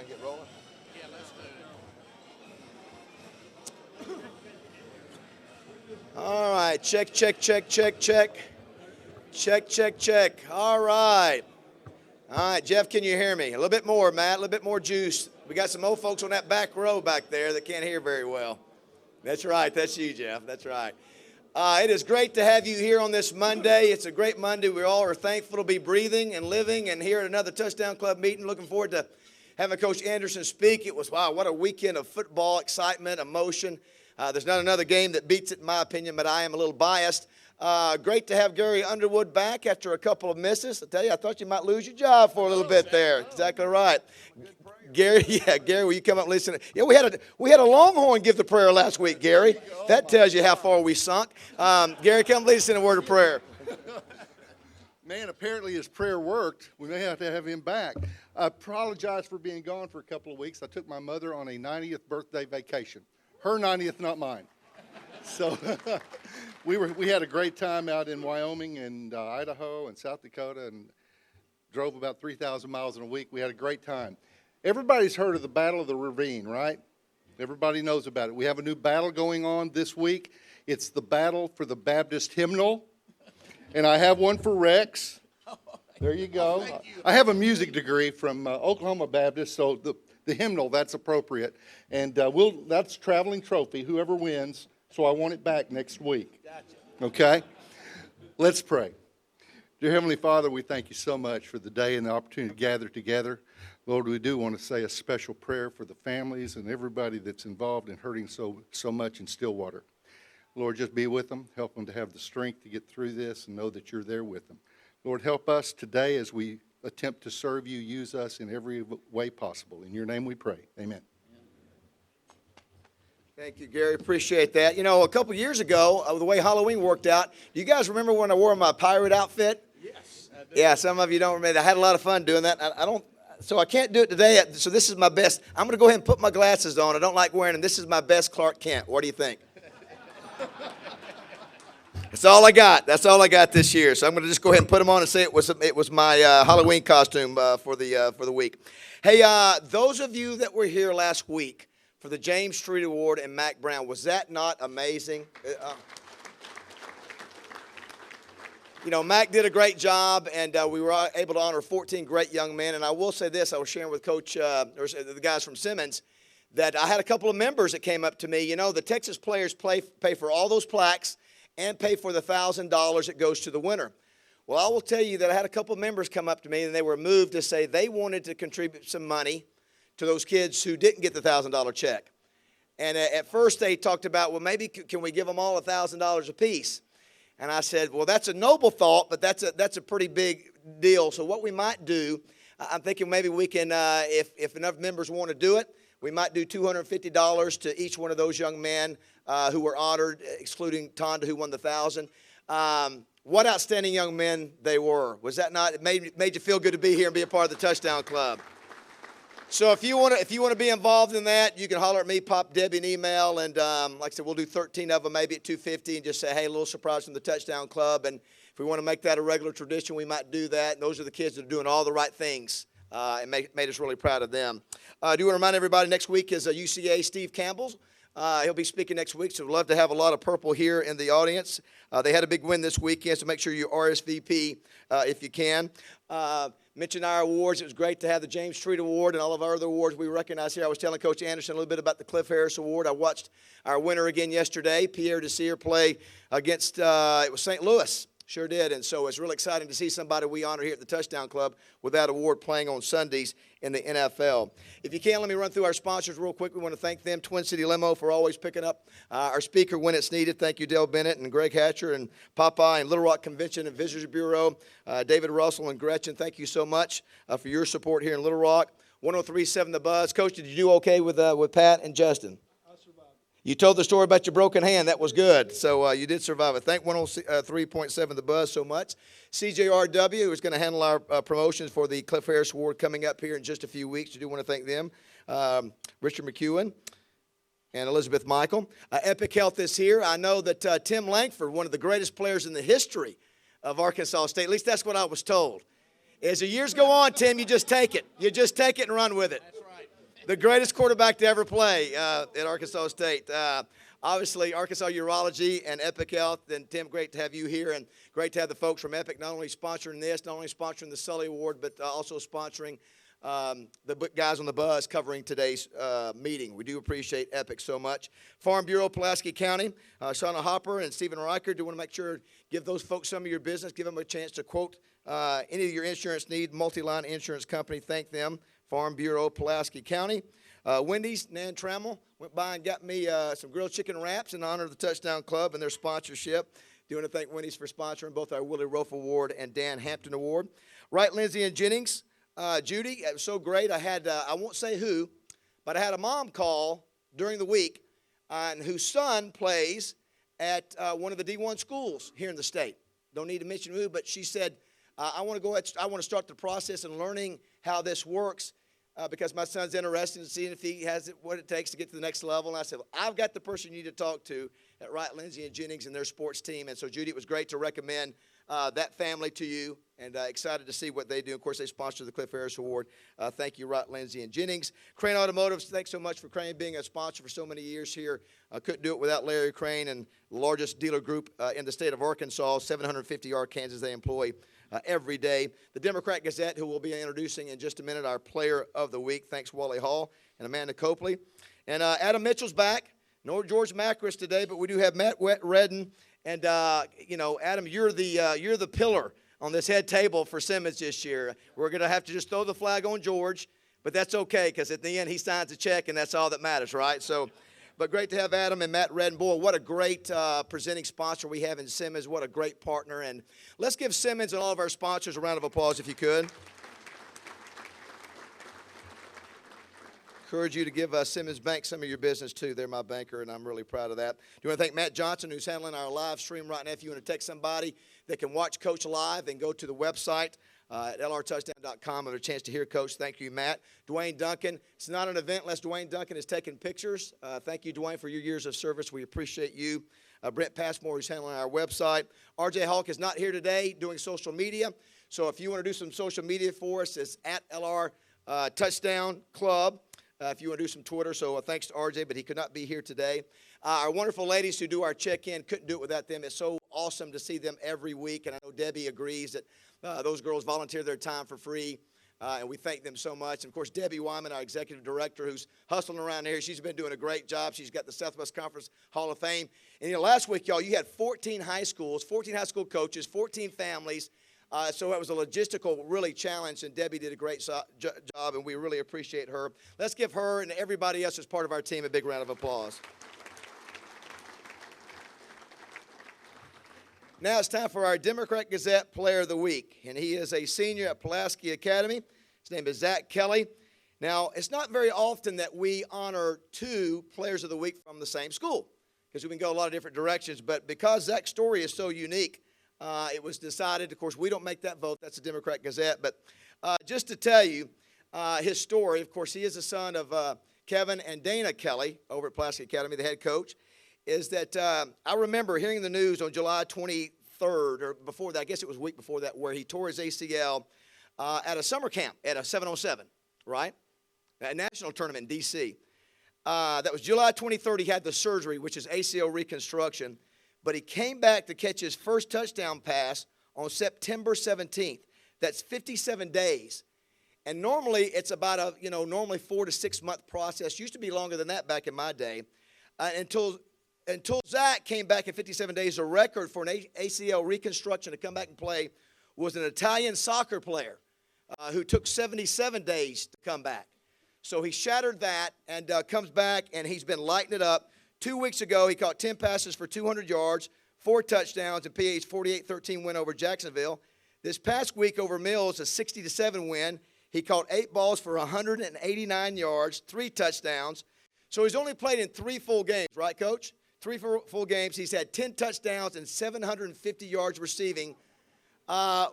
and get rolling? Yeah, let's do it. All right, check. Check. All right, Jeff, can you hear me? A little bit more, Matt, a little bit more juice. We got some old folks on that back row back there that can't hear very well. That's right, that's you, Jeff, that's right. It is great to have you here on this Monday. It's a great Monday. We all are thankful to be breathing and living and here at another Touchdown Club meeting. Looking forward to having Coach Anderson speak. It was, wow, what a weekend of football, excitement, emotion. There's not another game that beats it in my opinion, but I am a little biased. Great to have Gary Underwood back after a couple of misses. I tell you, I thought you might lose your job for a little bit there. Exactly right. Gary, will you come up and listen? Yeah, we had a Longhorn give the prayer last week, Gary. That tells you how far we sunk. Gary, come lead us in a word of prayer. Man, apparently his prayer worked. We may have to have him back. I apologize for being gone for a couple of weeks. I took my mother on a 90th birthday vacation. Her 90th, not mine. So we had a great time out in Wyoming and Idaho and South Dakota and drove about 3,000 miles in a week. We had a great time. Everybody's heard of the Battle of the Ravine, right? Everybody knows about it. We have a new battle going on this week. It's the battle for the Baptist hymnal. And I have one for Rex. There you go. I have a music degree from Oklahoma Baptist, so the hymnal, that's appropriate. And that's traveling trophy, whoever wins. So I want it back next week. Okay? Let's pray. Dear Heavenly Father, we thank you so much for the day and the opportunity to gather together. Lord, we do want to say a special prayer for the families and everybody that's involved in hurting so much in Stillwater. Lord, just be with them. Help them to have the strength to get through this and know that you're there with them. Lord, help us today as we attempt to serve you. Use us in every way possible. In your name we pray. Amen. Thank you, Gary. Appreciate that. You know, a couple years ago, the way Halloween worked out, do you guys remember when I wore my pirate outfit? Yes, I do. Yeah, some of you don't remember. I had a lot of fun doing that. So I can't do it today. So this is my best. I'm going to go ahead and put my glasses on. I don't like wearing them. This is my best Clark Kent. What do you think? That's all I got. That's all I got this year. So I'm going to just go ahead and put them on and say it was my Halloween costume for the week. Hey, those of you that were here last week for the James Street Award and Mack Brown, was that not amazing? You know, Mac did a great job, and we were able to honor 14 great young men. And I will say this, I was sharing with Coach, or the guys from Simmons, that I had a couple of members that came up to me. You know, the Texas players pay for all those plaques and pay for the $1,000 that goes to the winner. Well, I will tell you that I had a couple of members come up to me, and they were moved to say they wanted to contribute some money to those kids who didn't get the $1,000 check. And at first they talked about, well, maybe can we give them all $1,000 apiece? And I said, well, that's a noble thought, but that's a pretty big deal. So what we might do, I'm thinking maybe we can, if enough members want to do it, we might do $250 to each one of those young men who were honored, excluding Tonda, who won the $1,000. What outstanding young men they were. Was that not? It made you feel good to be here and be a part of the Touchdown Club. So if you want to be involved in that, you can holler at me, pop Debbie an email, and like I said, we'll do 13 of them, maybe at $250, and just say, hey, a little surprise from the Touchdown Club. And if we want to make that a regular tradition, we might do that. And those are the kids that are doing all the right things, and made us really proud of them. I do want to remind everybody next week is UCA Steve Campbell's. He'll be speaking next week, so we'd love to have a lot of purple here in the audience. They had a big win this weekend, so make sure you RSVP if you can. Mention our awards. It was great to have the James Street Award and all of our other awards we recognize here. I was telling Coach Anderson a little bit about the Cliff Harris Award. I watched our winner again yesterday, Pierre Desir, play against it was St. Louis. Sure did, and so it's really exciting to see somebody we honor here at the Touchdown Club with that award playing on Sundays in the NFL. If you can, let me run through our sponsors real quick. We want to thank them, Twin City Limo, for always picking up our speaker when it's needed. Thank you, Dale Bennett and Greg Hatcher and Popeye and Little Rock Convention and Visitors Bureau, David Russell and Gretchen. Thank you so much for your support here in Little Rock. 103.7 The Buzz. Coach, did you do okay with Pat and Justin? You told the story about your broken hand. That was good. So you did survive it. Thank 103.7 The Buzz so much. CJRW is going to handle our promotions for the Cliff Harris Award coming up here in just a few weeks. I do want to thank them. Richard McEwen and Elizabeth Michael. Epic Health is here. I know that Tim Langford, one of the greatest players in the history of Arkansas State, at least that's what I was told. As the years go on, Tim, you just take it. You just take it and run with it. That's right. the greatest quarterback to ever play at Arkansas State. Obviously, Arkansas Urology and Epic Health. And Tim, great to have you here, and great to have the folks from Epic not only sponsoring this, not only sponsoring the Sully Award, but also sponsoring the guys on the bus covering today's meeting. We do appreciate Epic so much. Farm Bureau, Pulaski County, Shauna Hopper and Stephen Riker. Do want to make sure, give those folks some of your business, give them a chance to quote any of your insurance need, Multi-Line Insurance Company. Thank them. Farm Bureau, Pulaski County. Wendy's, Nan Trammell, went by and got me some grilled chicken wraps in honor of the Touchdown Club and their sponsorship. Do want to thank Wendy's for sponsoring both our Willie Rofe Award and Dan Hampton Award. Wright, Lindsay, and Jennings. Judy, it was so great. I had, I won't say who, but I had a mom call during the week and whose son plays at one of the D1 schools here in the state. Don't need to mention who, but she said, I want to start the process and learning how this works because my son's interested in seeing if he has what it takes to get to the next level. And I said, well, I've got the person you need to talk to at Wright, Lindsay, and Jennings and their sports team. And so, Judy, it was great to recommend that family to you, and excited to see what they do. Of course, they sponsor the Cliff Harris Award. Thank you, Wright, Lindsay, and Jennings. Crane Automotive, thanks so much for Crane being a sponsor for so many years here. Couldn't do it without Larry Crane and the largest dealer group in the state of Arkansas, 750 Arkansans they employ every day. The Democrat Gazette, who we'll be introducing in just a minute, our player of the week. Thanks, Wally Hall and Amanda Copley. And Adam Mitchell's back. No George Macris today, but we do have Matt Redden. And, Adam, you're the pillar on this head table for Simmons this year. We're going to have to just throw the flag on George, but that's okay because at the end he signs a check, and that's all that matters, right? So, but great to have Adam and Matt Redden. Boy, what a great presenting sponsor we have in Simmons. What a great partner. And let's give Simmons and all of our sponsors a round of applause if you could. Encourage you to give Simmons Bank some of your business, too. They're my banker, and I'm really proud of that. Do you want to thank Matt Johnson, who's handling our live stream right now? If you want to text somebody that can watch Coach live, then go to the website at lrtouchdown.com and have a chance to hear Coach. Thank you, Matt. Dwayne Duncan. It's not an event unless Dwayne Duncan is taking pictures. Thank you, Dwayne, for your years of service. We appreciate you. Brent Passmore, who's handling our website. RJ Hawk is not here today doing social media. So if you want to do some social media for us, it's at LR Touchdown Club. If you want to do some Twitter, so thanks to RJ, but he could not be here today. Our wonderful ladies who do our check-in, couldn't do it without them. It's so awesome to see them every week, and I know Debbie agrees that those girls volunteer their time for free, and we thank them so much. And, of course, Debbie Wyman, our executive director, who's hustling around here. She's been doing a great job. She's got the Southwest Conference Hall of Fame. And, last week, y'all, you had 14 high schools, 14 high school coaches, 14 families. So it was a logistical really challenge, and Debbie did a great job, and we really appreciate her. Let's give her and everybody else as part of our team a big round of applause. Now it's time for our Democrat Gazette Player of the Week, and he is a senior at Pulaski Academy. His name is Zach Kelly. Now, it's not very often that we honor two Players of the Week from the same school, because we can go a lot of different directions, but because Zach's story is so unique, it was decided, of course, we don't make that vote. That's the Democrat Gazette. But just to tell you his story, of course, he is the son of Kevin and Dana Kelly over at Pulaski Academy, the head coach, is that I remember hearing the news on July 23rd, or before that, I guess it was a week before that, where he tore his ACL at a summer camp at a 707, right? A national tournament in D.C. That was July 23rd. He had the surgery, which is ACL reconstruction. But he came back to catch his first touchdown pass on September 17th. That's 57 days. And normally it's about a, normally 4 to 6 month process. Used to be longer than that back in my day. Until Zach came back in 57 days, the record for an ACL reconstruction to come back and play was an Italian soccer player who took 77 days to come back. So he shattered that and comes back, and he's been lighting it up. 2 weeks ago, he caught 10 passes for 200 yards, 4 touchdowns, and PA's 48-13 win over Jacksonville. This past week over Mills, a 60-7 win. He caught 8 balls for 189 yards, 3 touchdowns. So he's only played in 3 full games, right, Coach? 3 full games. He's had 10 touchdowns and 750 yards receiving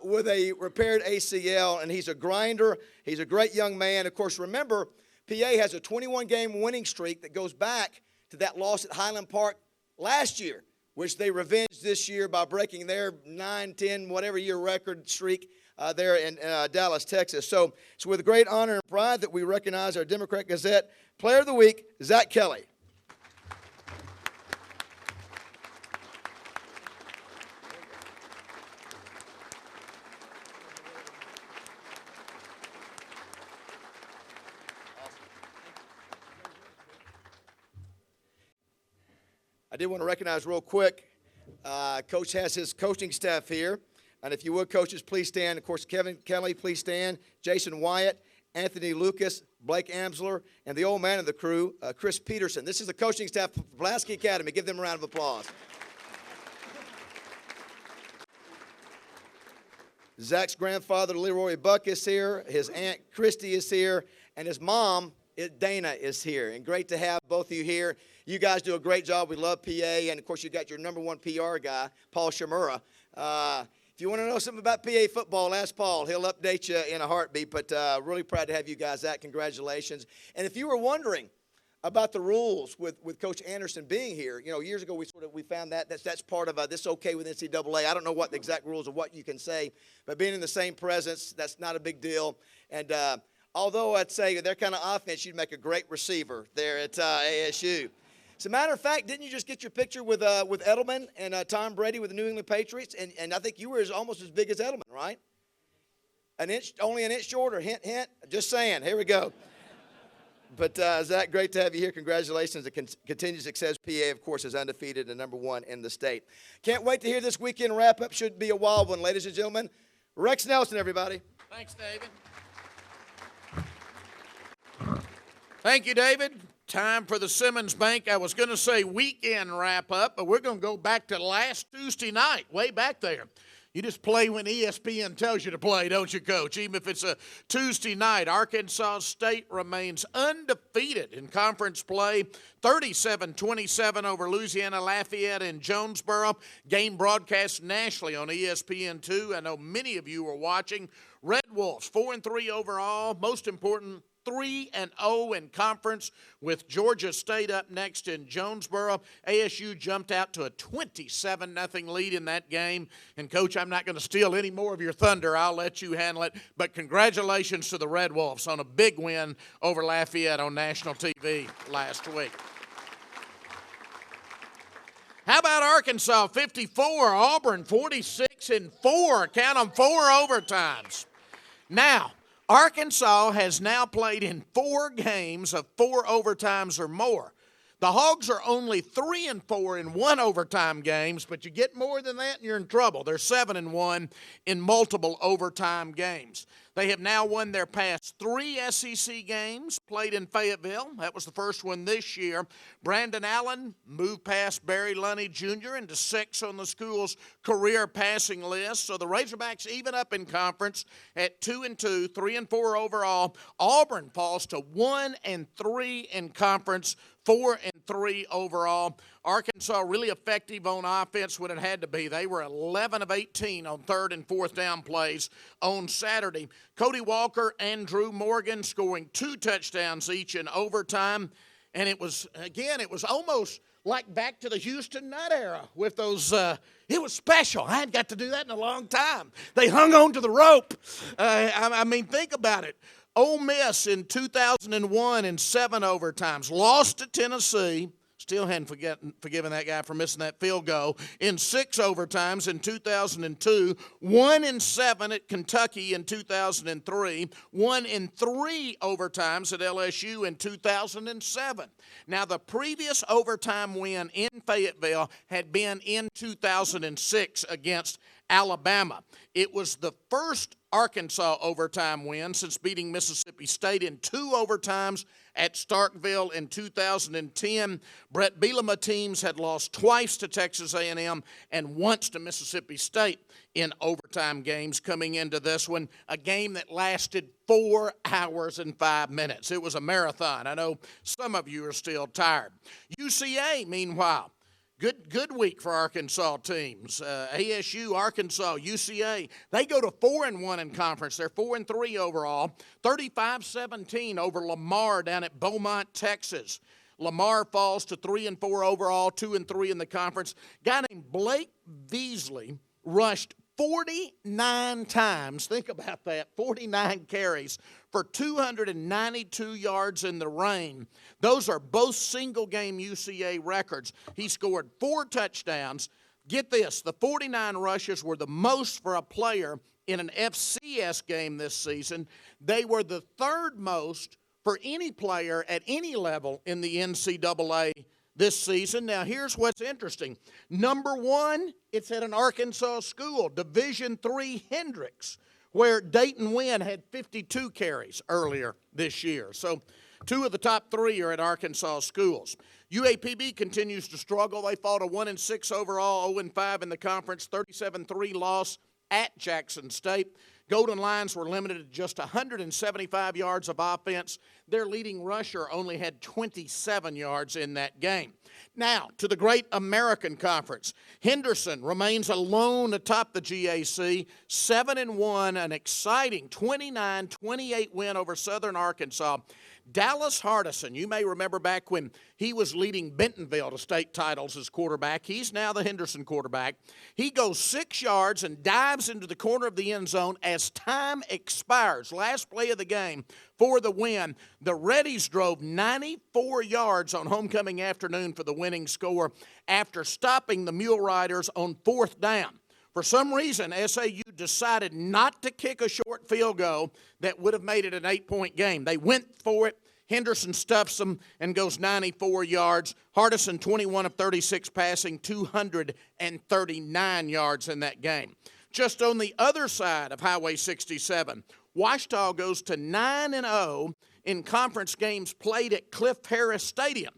with a repaired ACL, and he's a grinder. He's a great young man. Of course, remember, PA has a 21-game winning streak that goes back to that loss at Highland Park last year, which they revenged this year by breaking their 9, 10, whatever year record streak there in Dallas, Texas. So with great honor and pride that we recognize our Democrat Gazette Player of the Week, Zach Kelly. I did want to recognize real quick, Coach has his coaching staff here. And if you would, coaches, please stand. Of course, Kevin Kelly, please stand. Jason Wyatt, Anthony Lucas, Blake Amsler, and the old man of the crew, Chris Peterson. This is the coaching staff of Pulaski Academy. Give them a round of applause. Zach's grandfather, Leroy Buck, is here. His aunt, Christy, is here. And his mom, Dana, is here. And great to have both of you here. You guys do a great job. We love PA. And, of course, you got your number one PR guy, Paul Shimura. If you want to know something about PA football, ask Paul. He'll update you in a heartbeat. But really proud to have you guys. Zach, congratulations. And if you were wondering about the rules with Coach Anderson being here, years ago we found that's part of this okay with NCAA. I don't know what the exact rules of what you can say, but being in the same presence, that's not a big deal. And although I'd say their kind of offense, you'd make a great receiver there at ASU. As a matter of fact, didn't you just get your picture with Edelman and Tom Brady with the New England Patriots? And I think you were almost as big as Edelman, right? Only an inch shorter. Hint, hint. Just saying. Here we go. But, Zach, great to have you here. Congratulations. The continued success. PA, of course, is undefeated and number one in the state. Can't wait to hear this weekend wrap-up. Should be a wild one, ladies and gentlemen. Rex Nelson, everybody. Thanks, David. Thank you, David. Time for the Simmons Bank. I was going to say weekend wrap-up, but we're going to go back to last Tuesday night, way back there. You just play when ESPN tells you to play, don't you, Coach? Even if it's a Tuesday night, Arkansas State remains undefeated in conference play, 37-27 over Louisiana Lafayette and Jonesboro. Game broadcast nationally on ESPN2. I know many of you were watching. Red Wolves, 4-3 overall. Most important, 3-0 in conference with Georgia State up next in Jonesboro. ASU jumped out to a 27-0 lead in that game. And, Coach, I'm not going to steal any more of your thunder. I'll let you handle it. But congratulations to the Red Wolves on a big win over Lafayette on national TV last week. How about Arkansas 54, Auburn 46-4. Count them, 4 overtimes. Now, Arkansas has now played in 4 games of 4 overtimes or more. The Hogs are only 3-4 in 1 overtime games, but you get more than that and you're in trouble. They're 7-1 in multiple overtime games. They have now won their past 3 SEC games, played in Fayetteville. That was the first one this year. Brandon Allen moved past Barry Lunney Jr. into 6th on the school's career passing list. So the Razorbacks even up in conference at 2-2, 3-4 overall. Auburn falls to 1-3 in conference, 4-3 overall. Arkansas really effective on offense when it had to be. They were 11 of 18 on 3rd and 4th down plays on Saturday. Cody Walker and Drew Morgan scoring 2 touchdowns each in overtime. And it was almost like back to the Houston Nutt era with those, it was special. I hadn't got to do that in a long time. They hung on to the rope. I mean, think about it. Ole Miss in 2001 in 7 overtimes, lost to Tennessee. Still hadn't forgiven that guy for missing that field goal. In 6 overtimes in 2002, 1 in 7 at Kentucky in 2003, 1 in 3 overtimes at LSU in 2007. Now, the previous overtime win in Fayetteville had been in 2006 against Alabama. It was the first Arkansas overtime win since beating Mississippi State in 2 overtimes at Starkville in 2010. Brett Bielema teams had lost twice to Texas A&M and once to Mississippi State in overtime games coming into this one, a game that lasted 4 hours and 5 minutes. It was a marathon. I know some of you are still tired. UCA, meanwhile, Good week for Arkansas teams. ASU, Arkansas, UCA, they go to 4-1 in conference. They're 4-3 overall. 35-17 over Lamar down at Beaumont, Texas. Lamar falls to 3-4 overall, 2-3 in the conference. A guy named Blake Beasley rushed 49 times. Think about that, 49 carries for 292 yards in the rain. Those are both single-game UCA records. He scored 4 touchdowns. Get this, the 49 rushes were the most for a player in an FCS game this season. They were the 3rd most for any player at any level in the NCAA this season. Now, here's what's interesting. Number 1, it's at an Arkansas school, Division III Hendrix, where Dayton Wynn had 52 carries earlier this year. So 2 of the top 3 are at Arkansas schools. UAPB continues to struggle. They fought a 1-6 overall, 0-5 in the conference, 37-3 loss at Jackson State. Golden Lions were limited to just 175 yards of offense. Their leading rusher only had 27 yards in that game. Now, to the Great American Conference. Henderson remains alone atop the GAC, 7-1, an exciting 29-28 win over Southern Arkansas. Dallas Hardison, you may remember back when he was leading Bentonville to state titles as quarterback. He's now the Henderson quarterback. He goes 6 yards and dives into the corner of the end zone as time expires. Last play of the game for the win. The Reddies drove 94 yards on homecoming afternoon for the winning score after stopping the Mule Riders on 4th down. For some reason, SAU decided not to kick a short field goal that would have made it an 8-point game. They went for it. Henderson stuffs them and goes 94 yards. Hardison, 21 of 36 passing, 239 yards in that game. Just on the other side of Highway 67, Ouachita goes to 9-0 in conference games played at Cliff Harris Stadium.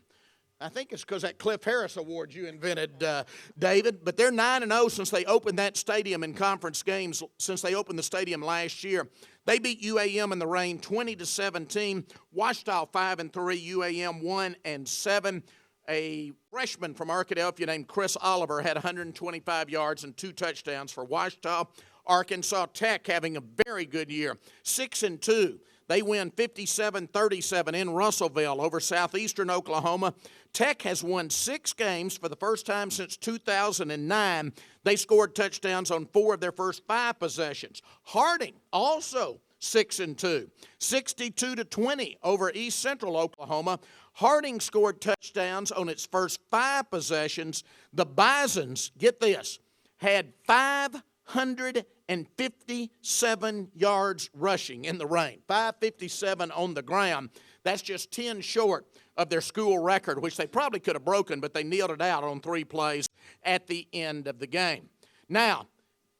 I think it's because that Cliff Harris Award you invented, David. But they're 9-0 since they opened that stadium in conference games, since they opened the stadium last year. They beat UAM in the rain 20-17. Ouachita 5-3, UAM 1-7. A freshman from Arkadelphia named Chris Oliver had 125 yards and 2 touchdowns for Ouachita. Arkansas Tech having a very good year, 6-2. They win 57-37 in Russellville over Southeastern Oklahoma. Tech has won 6 games for the first time since 2009. They scored touchdowns on 4 of their first 5 possessions. Harding also 6-2, 62-20 over East Central Oklahoma. Harding scored touchdowns on its first 5 possessions. The Bisons, get this, had 557 yards rushing in the rain, 557 on the ground. That's just 10 short of their school record, which they probably could have broken, but they kneeled it out on 3 plays at the end of the game. Now,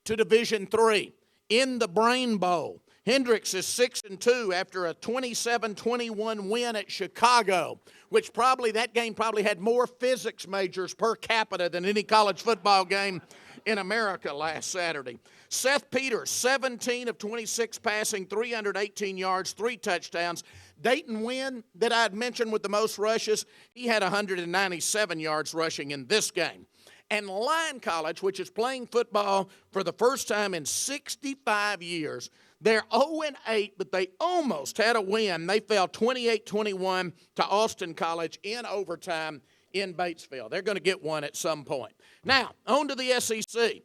to Division III, in the Brain Bowl, Hendrix is 6-2 after a 27-21 win at Chicago, which that game probably had more physics majors per capita than any college football game in America last Saturday. Seth Peters, 17 of 26 passing, 318 yards, 3 touchdowns. Dayton Wynn, that I had mentioned with the most rushes, he had 197 yards rushing in this game. And Lyon College, which is playing football for the first time in 65 years, they're 0-8, but they almost had a win. They fell 28-21 to Austin College in overtime in Batesville. They're going to get one at some point. Now, on to the SEC.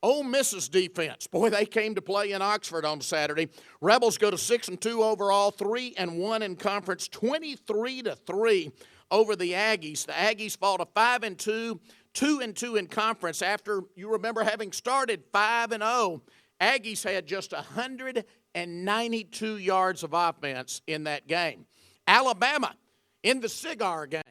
Ole Miss's defense. Boy, they came to play in Oxford on Saturday. Rebels go to 6-2 overall, 3-1 in conference, 23-3 over the Aggies. The Aggies fall to 5-2, 2-2 in conference after, you remember, having started 5-0. Aggies had just 192 yards of offense in that game. Alabama in the cigar game.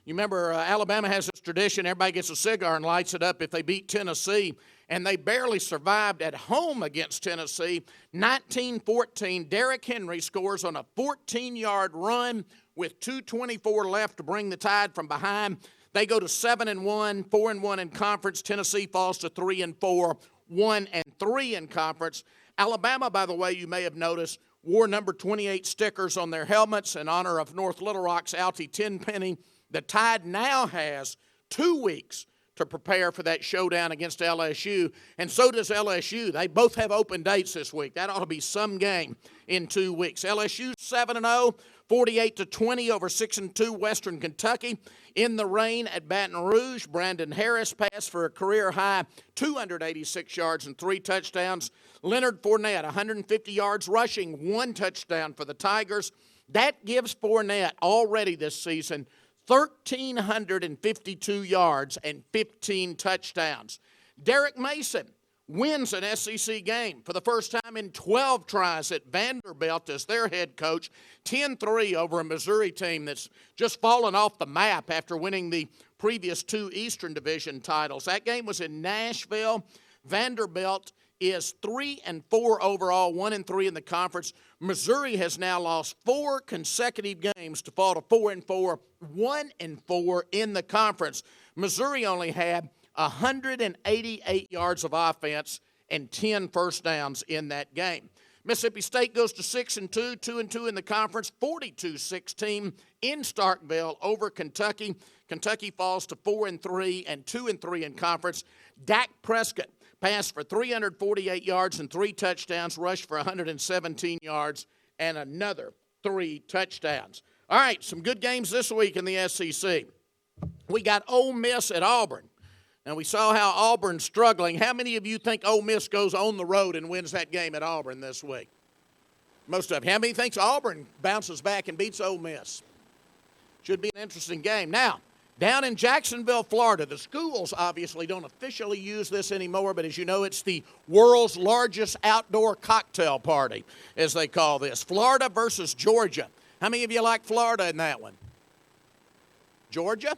You remember Alabama has this tradition, everybody gets a cigar and lights it up if they beat Tennessee, and they barely survived at home against Tennessee. 19-14, Derrick Henry scores on a 14-yard run with 2:24 left to bring the Tide from behind. They go to 7-1, 4-1 in conference. Tennessee falls to 3-4, 1-3 in conference. Alabama, by the way, you may have noticed, wore number 28 stickers on their helmets in honor of North Little Rock's Alty Tenpenny. The Tide now has 2 weeks to prepare for that showdown against LSU, and so does LSU. They both have open dates this week. That ought to be some game in 2 weeks. LSU 7-0, 48-20 over 6-2 Western Kentucky. In the rain at Baton Rouge, Brandon Harris passed for a career-high 286 yards and 3 touchdowns. Leonard Fournette, 150 yards rushing, 1 touchdown for the Tigers. That gives Fournette already this season 1,352 yards and 15 touchdowns. Derek Mason wins an SEC game for the first time in 12 tries at Vanderbilt as their head coach, 10-3 over a Missouri team that's just fallen off the map after winning the previous 2 Eastern Division titles. That game was in Nashville. Vanderbilt is 3-4 overall, 1-3 in the conference. Missouri has now lost 4 consecutive games to fall to 4-4, 1-4 in the conference. Missouri only had 188 yards of offense and 10 first downs in that game. Mississippi State goes to 6-2, 2-2 in the conference, 42-16 in Starkville over Kentucky. Kentucky falls to 4-3 and 2-3 in conference. Dak Prescott passed for 348 yards and 3 touchdowns, rushed for 117 yards and another 3 touchdowns. All right, some good games this week in the SEC. We got Ole Miss at Auburn. Now, we saw how Auburn's struggling. How many of you think Ole Miss goes on the road and wins that game at Auburn this week? Most of you. How many thinks Auburn bounces back and beats Ole Miss? Should be an interesting game. Now, down in Jacksonville, Florida, the schools obviously don't officially use this anymore, but as you know, it's the world's largest outdoor cocktail party, as they call this. Florida versus Georgia. How many of you like Florida in that one? Georgia?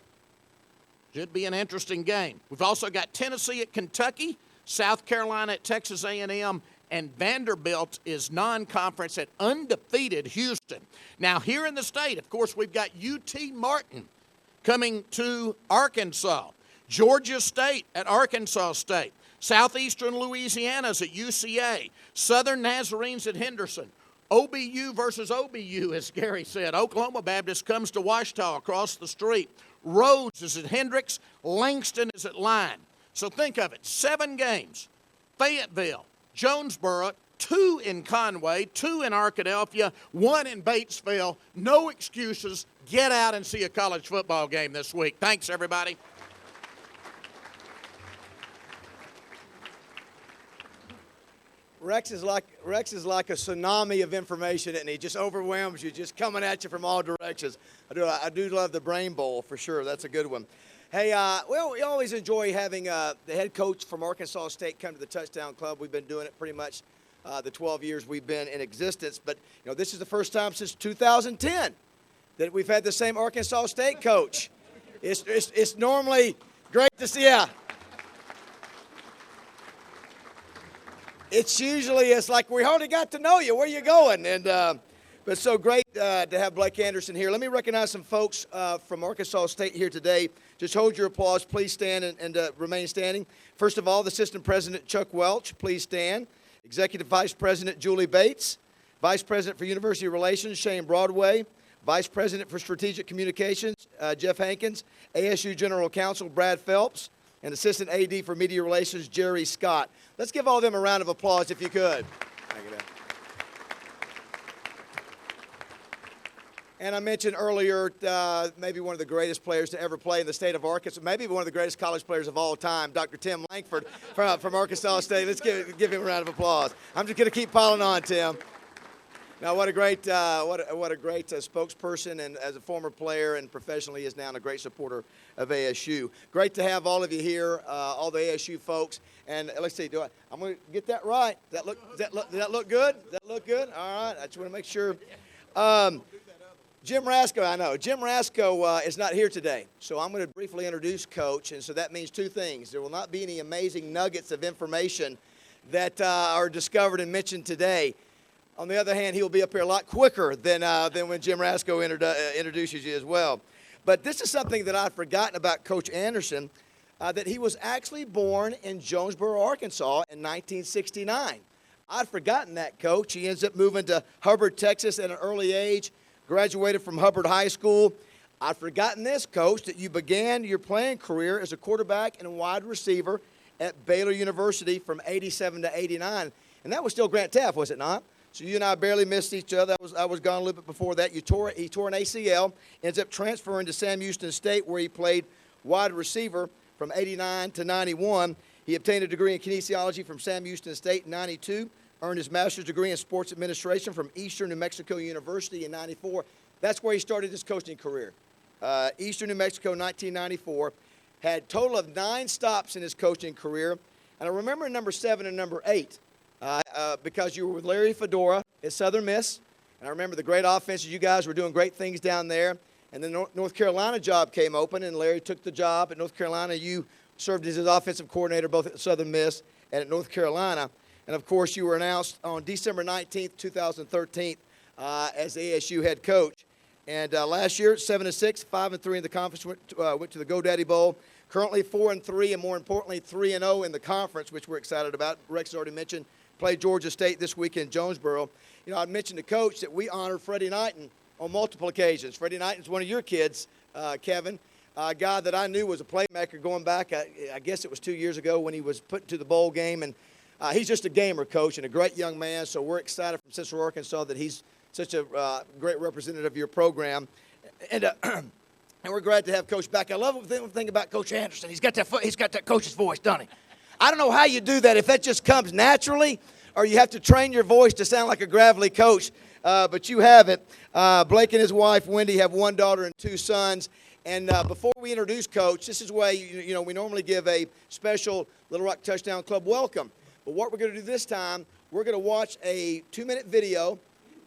Should be an interesting game. We've also got Tennessee at Kentucky, South Carolina at Texas A&M, and Vanderbilt is non-conference at undefeated Houston. Now, here in the state, of course, we've got UT Martin coming to Arkansas, Georgia State at Arkansas State, Southeastern Louisiana's at UCA, Southern Nazarenes at Henderson, OBU versus OBU, as Gary said. Oklahoma Baptist comes to Ouachita across the street. Rhodes is at Hendricks. Langston is at Line. So think of it, 7 games. Fayetteville, Jonesboro, 2 in Conway, 2 in Arkadelphia, 1 in Batesville. No excuses. Get out and see a college football game this week. Thanks, everybody. Rex is like a tsunami of information, and he just overwhelms you, just coming at you from all directions. I do love the Brain Bowl for sure. That's a good one. Hey, well, we always enjoy having the head coach from Arkansas State come to the Touchdown Club. We've been doing it pretty much the 12 years we've been in existence, but you know, this is the first time since 2010 that we've had the same Arkansas State coach. It's normally great to see. Yeah. It's like we hardly got to know you. Where you going? And but it's so great to have Blake Anderson here. Let me recognize some folks from Arkansas State here today. Just hold your applause. Please stand and remain standing. First of all, the Assistant President Chuck Welch. Please stand. Executive Vice President Julie Bates. Vice President for University Relations Shane Broadway. Vice President for Strategic Communications Jeff Hankins. ASU General Counsel Brad Phelps. And Assistant AD for Media Relations, Jerry Scott. Let's give all of them a round of applause if you could. Thank you. And I mentioned earlier, maybe one of the greatest players to ever play in the state of Arkansas, maybe one of the greatest college players of all time, Dr. Tim Langford from Arkansas State. Let's give him a round of applause. I'm just going to keep piling on, Tim. Now, what a great spokesperson, and as a former player and professionally, he is now a great supporter of ASU. Great to have all of you here, all the ASU folks. And let's see, I'm going to get that right. Does that look good? Does that look good? All right, I just want to make sure. Jim Rasko, Jim Rasko is not here today, so I'm going to briefly introduce Coach, and so that means 2 things. There will not be any amazing nuggets of information that are discovered and mentioned today. On the other hand, he will be up here a lot quicker than when Jim Rasko introduces you as well. But this is something that I'd forgotten about Coach Anderson, that he was actually born in Jonesboro, Arkansas in 1969. I'd forgotten that, Coach. He ends up moving to Hubbard, Texas at an early age, graduated from Hubbard High School. I'd forgotten this, Coach, that you began your playing career as a quarterback and wide receiver at Baylor University from 87 to 89. And that was still Grant Teff, was it not? So you and I barely missed each other. I was gone a little bit before that. He tore an ACL, ends up transferring to Sam Houston State, where he played wide receiver from 89 to 91. He obtained a degree in kinesiology from Sam Houston State in 92, earned his master's degree in sports administration from Eastern New Mexico University in 94. That's where he started his coaching career. Eastern New Mexico, 1994. Had a total of 9 stops in his coaching career. And I remember number 7 and number 8 because you were with Larry Fedora at Southern Miss. And I remember the great offenses. You guys were doing great things down there. And the North Carolina job came open, and Larry took the job at North Carolina. You served as his offensive coordinator both at Southern Miss and at North Carolina. And, of course, you were announced on December 19th, 2013 as the ASU head coach. And last year, 7-6, 5-3 in the conference, went to the GoDaddy Bowl. Currently 4-3, and more importantly, 3-0 in the conference, which we're excited about. Rex already mentioned, played Georgia State this week in Jonesboro. You know, I mentioned to Coach that we honored Freddie Knighton on multiple occasions. Freddie Knighton's one of your kids, Kevin, a guy that I knew was a playmaker going back, I guess it was 2 years ago when he was put into the bowl game. And he's just a gamer, Coach, and a great young man. So we're excited from Central Arkansas that he's such a great representative of your program. And we're glad to have Coach back. I love the thing about Coach Anderson. He's got that coach's voice, doesn't he? I don't know how you do that, if that just comes naturally or you have to train your voice to sound like a gravelly coach. But you have it. Blake and his wife, Wendy, have 1 daughter and 2 sons. And before we introduce Coach, this is where, we normally give a special Little Rock Touchdown Club welcome. But what we're going to do this time, we're going to watch a 2-minute video,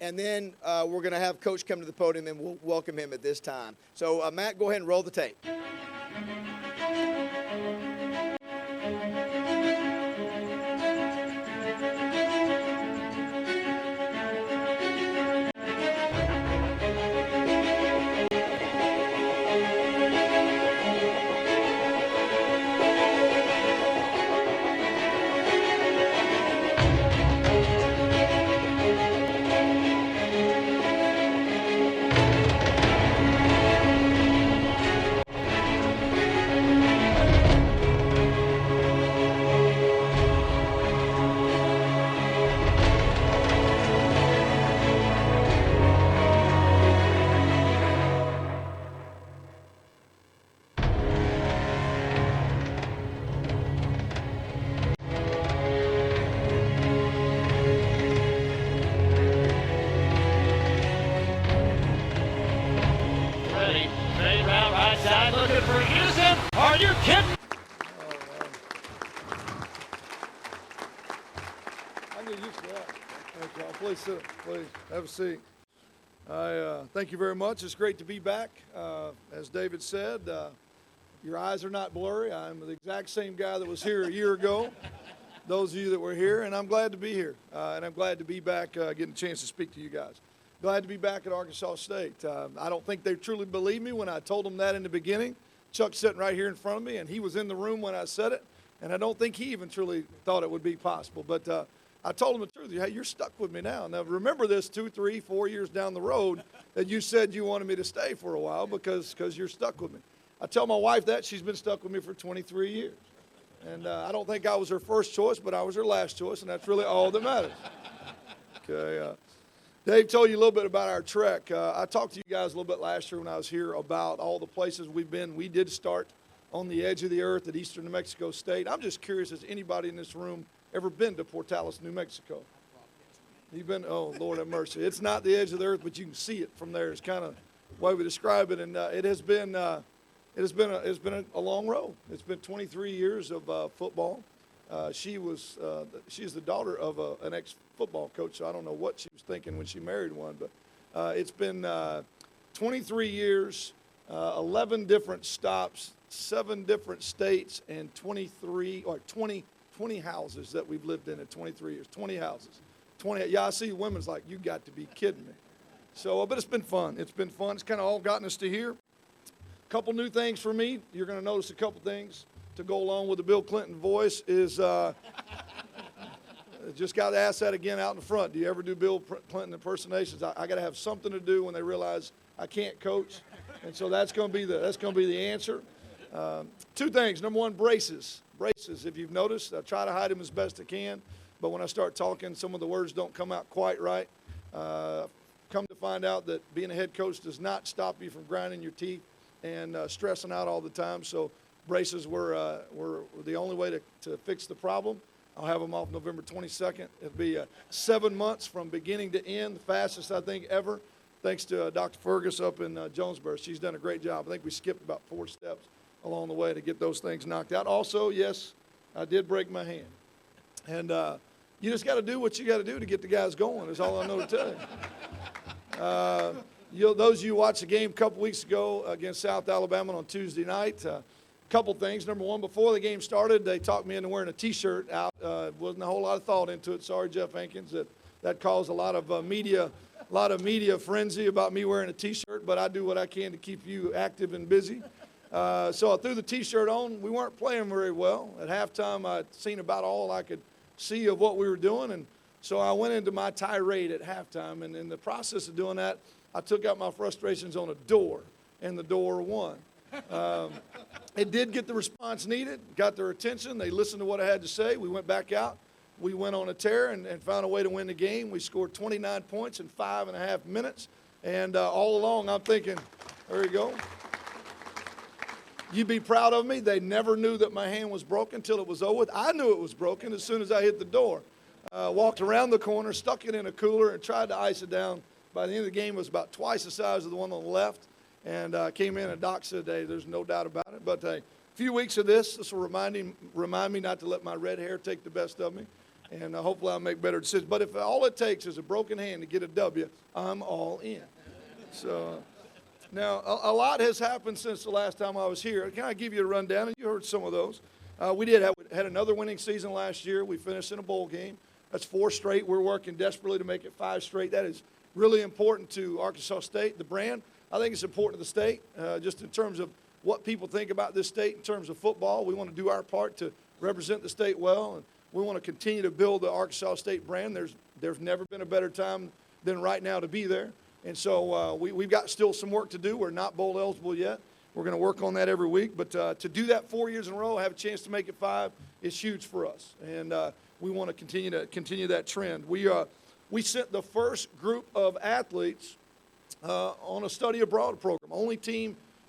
and then we're going to have Coach come to the podium, and we'll welcome him at this time. So, Matt, go ahead and roll the tape. Please sit. Please have a seat. Thank you very much. It's great to be back. As David said, your eyes are not blurry. I'm the exact same guy that was here a year ago. Those of you that were here, and I'm glad to be here. And I'm glad to be back, getting a chance to speak to you guys. Glad to be back at Arkansas State. I don't think they truly believed me when I told them that in the beginning. Chuck's sitting right here in front of me, and he was in the room when I said it. And I don't think he even truly thought it would be possible. But I told him the truth. Hey, you're stuck with me now. Now, remember this 2, 3, 4 years down the road that you said you wanted me to stay for a while because you're stuck with me. I tell my wife that. She's been stuck with me for 23 years. And I don't think I was her first choice, but I was her last choice, and that's really all that matters. Okay. Dave told you a little bit about our trek. I talked to you guys a little bit last year when I was here about all the places we've been. We did start on the edge of the earth at Eastern New Mexico State. I'm just curious, has anybody in this room ever been to Portales, New Mexico? You've been? Oh, Lord have mercy. It's not the edge of the earth, but you can see it from there. It's kind of the way we describe it, and it has been a long road. It's been 23 years of football. She's the daughter of an ex-football coach, so I don't know what she was thinking when she married one, but it's been 23 years, 11 different stops, 7 different states, and 20 houses that we've lived in 23 years. 20 houses. 20. Yeah, I see women's like, you got to be kidding me. So, but it's been fun. It's been fun. It's kind of all gotten us to here. A couple new things for me. You're going to notice a couple things to go along with the Bill Clinton voice is just got to ask that again out in the front. Do you ever do Bill Clinton impersonations? I got to have something to do when they realize I can't coach. And so that's going to be the answer. 2 things. Number 1, braces. Braces, if you've noticed, I try to hide them as best I can. but when I start talking, some of the words don't come out quite right. Come to find out that being a head coach does not stop you from grinding your teeth and stressing out all the time. So braces were the only way to fix the problem. I'll have them off November 22nd. It'll be 7 months from beginning to end, the fastest I think ever, thanks to Dr. Fergus up in Jonesboro. She's done a great job. I think we skipped about 4 steps along the way to get those things knocked out. Also, yes, I did break my hand. And you just got to do what you got to do to get the guys going is all I know to tell you. Those of you who watched the game a couple weeks ago against South Alabama on Tuesday night, couple things. Number one, before the game started, they talked me into wearing a T-shirt out. Wasn't a whole lot of thought into it. Sorry, Jeff Hankins, that caused a lot of media frenzy about me wearing a T-shirt. But I do what I can to keep you active and busy. So I threw the T-shirt on. We weren't playing very well. At halftime, I'd seen about all I could see of what we were doing, and so I went into my tirade at halftime. And in the process of doing that, I took out my frustrations on a door, and the door won. It did get the response needed, got their attention. They listened to what I had to say. We went back out. We went on a tear and found a way to win the game. We scored 29 points in 5.5 minutes. And all along, I'm thinking, there you go. You'd be proud of me. They never knew that my hand was broken until it was over with. I knew it was broken as soon as I hit the door. Walked around the corner, stuck it in a cooler, and tried to ice it down. By the end of the game, it was about twice the size of the one on the left. And came in, and Doc said, hey, there's no doubt about it. But a few weeks of this will remind me not to let my red hair take the best of me. And hopefully I'll make better decisions. But if all it takes is a broken hand to get a W, I'm all in. So now a lot has happened since the last time I was here. Can I give you a rundown? And you heard some of those. We had another winning season last year. We finished in a bowl game. That's 4 straight. We're working desperately to make it 5 straight. That is really important to Arkansas State, the brand. I think it's important to the state, just in terms of what people think about this state in terms of football. We want to do our part to represent the state well, and we want to continue to build the Arkansas State brand. There's never been a better time than right now to be there. And so we've got still some work to do. We're not bowl eligible yet. We're going to work on that every week. But to do that 4 years in a row, have a chance to make it 5, is huge for us. And we want to continue that trend. We sent the first group of athletes on a study abroad program.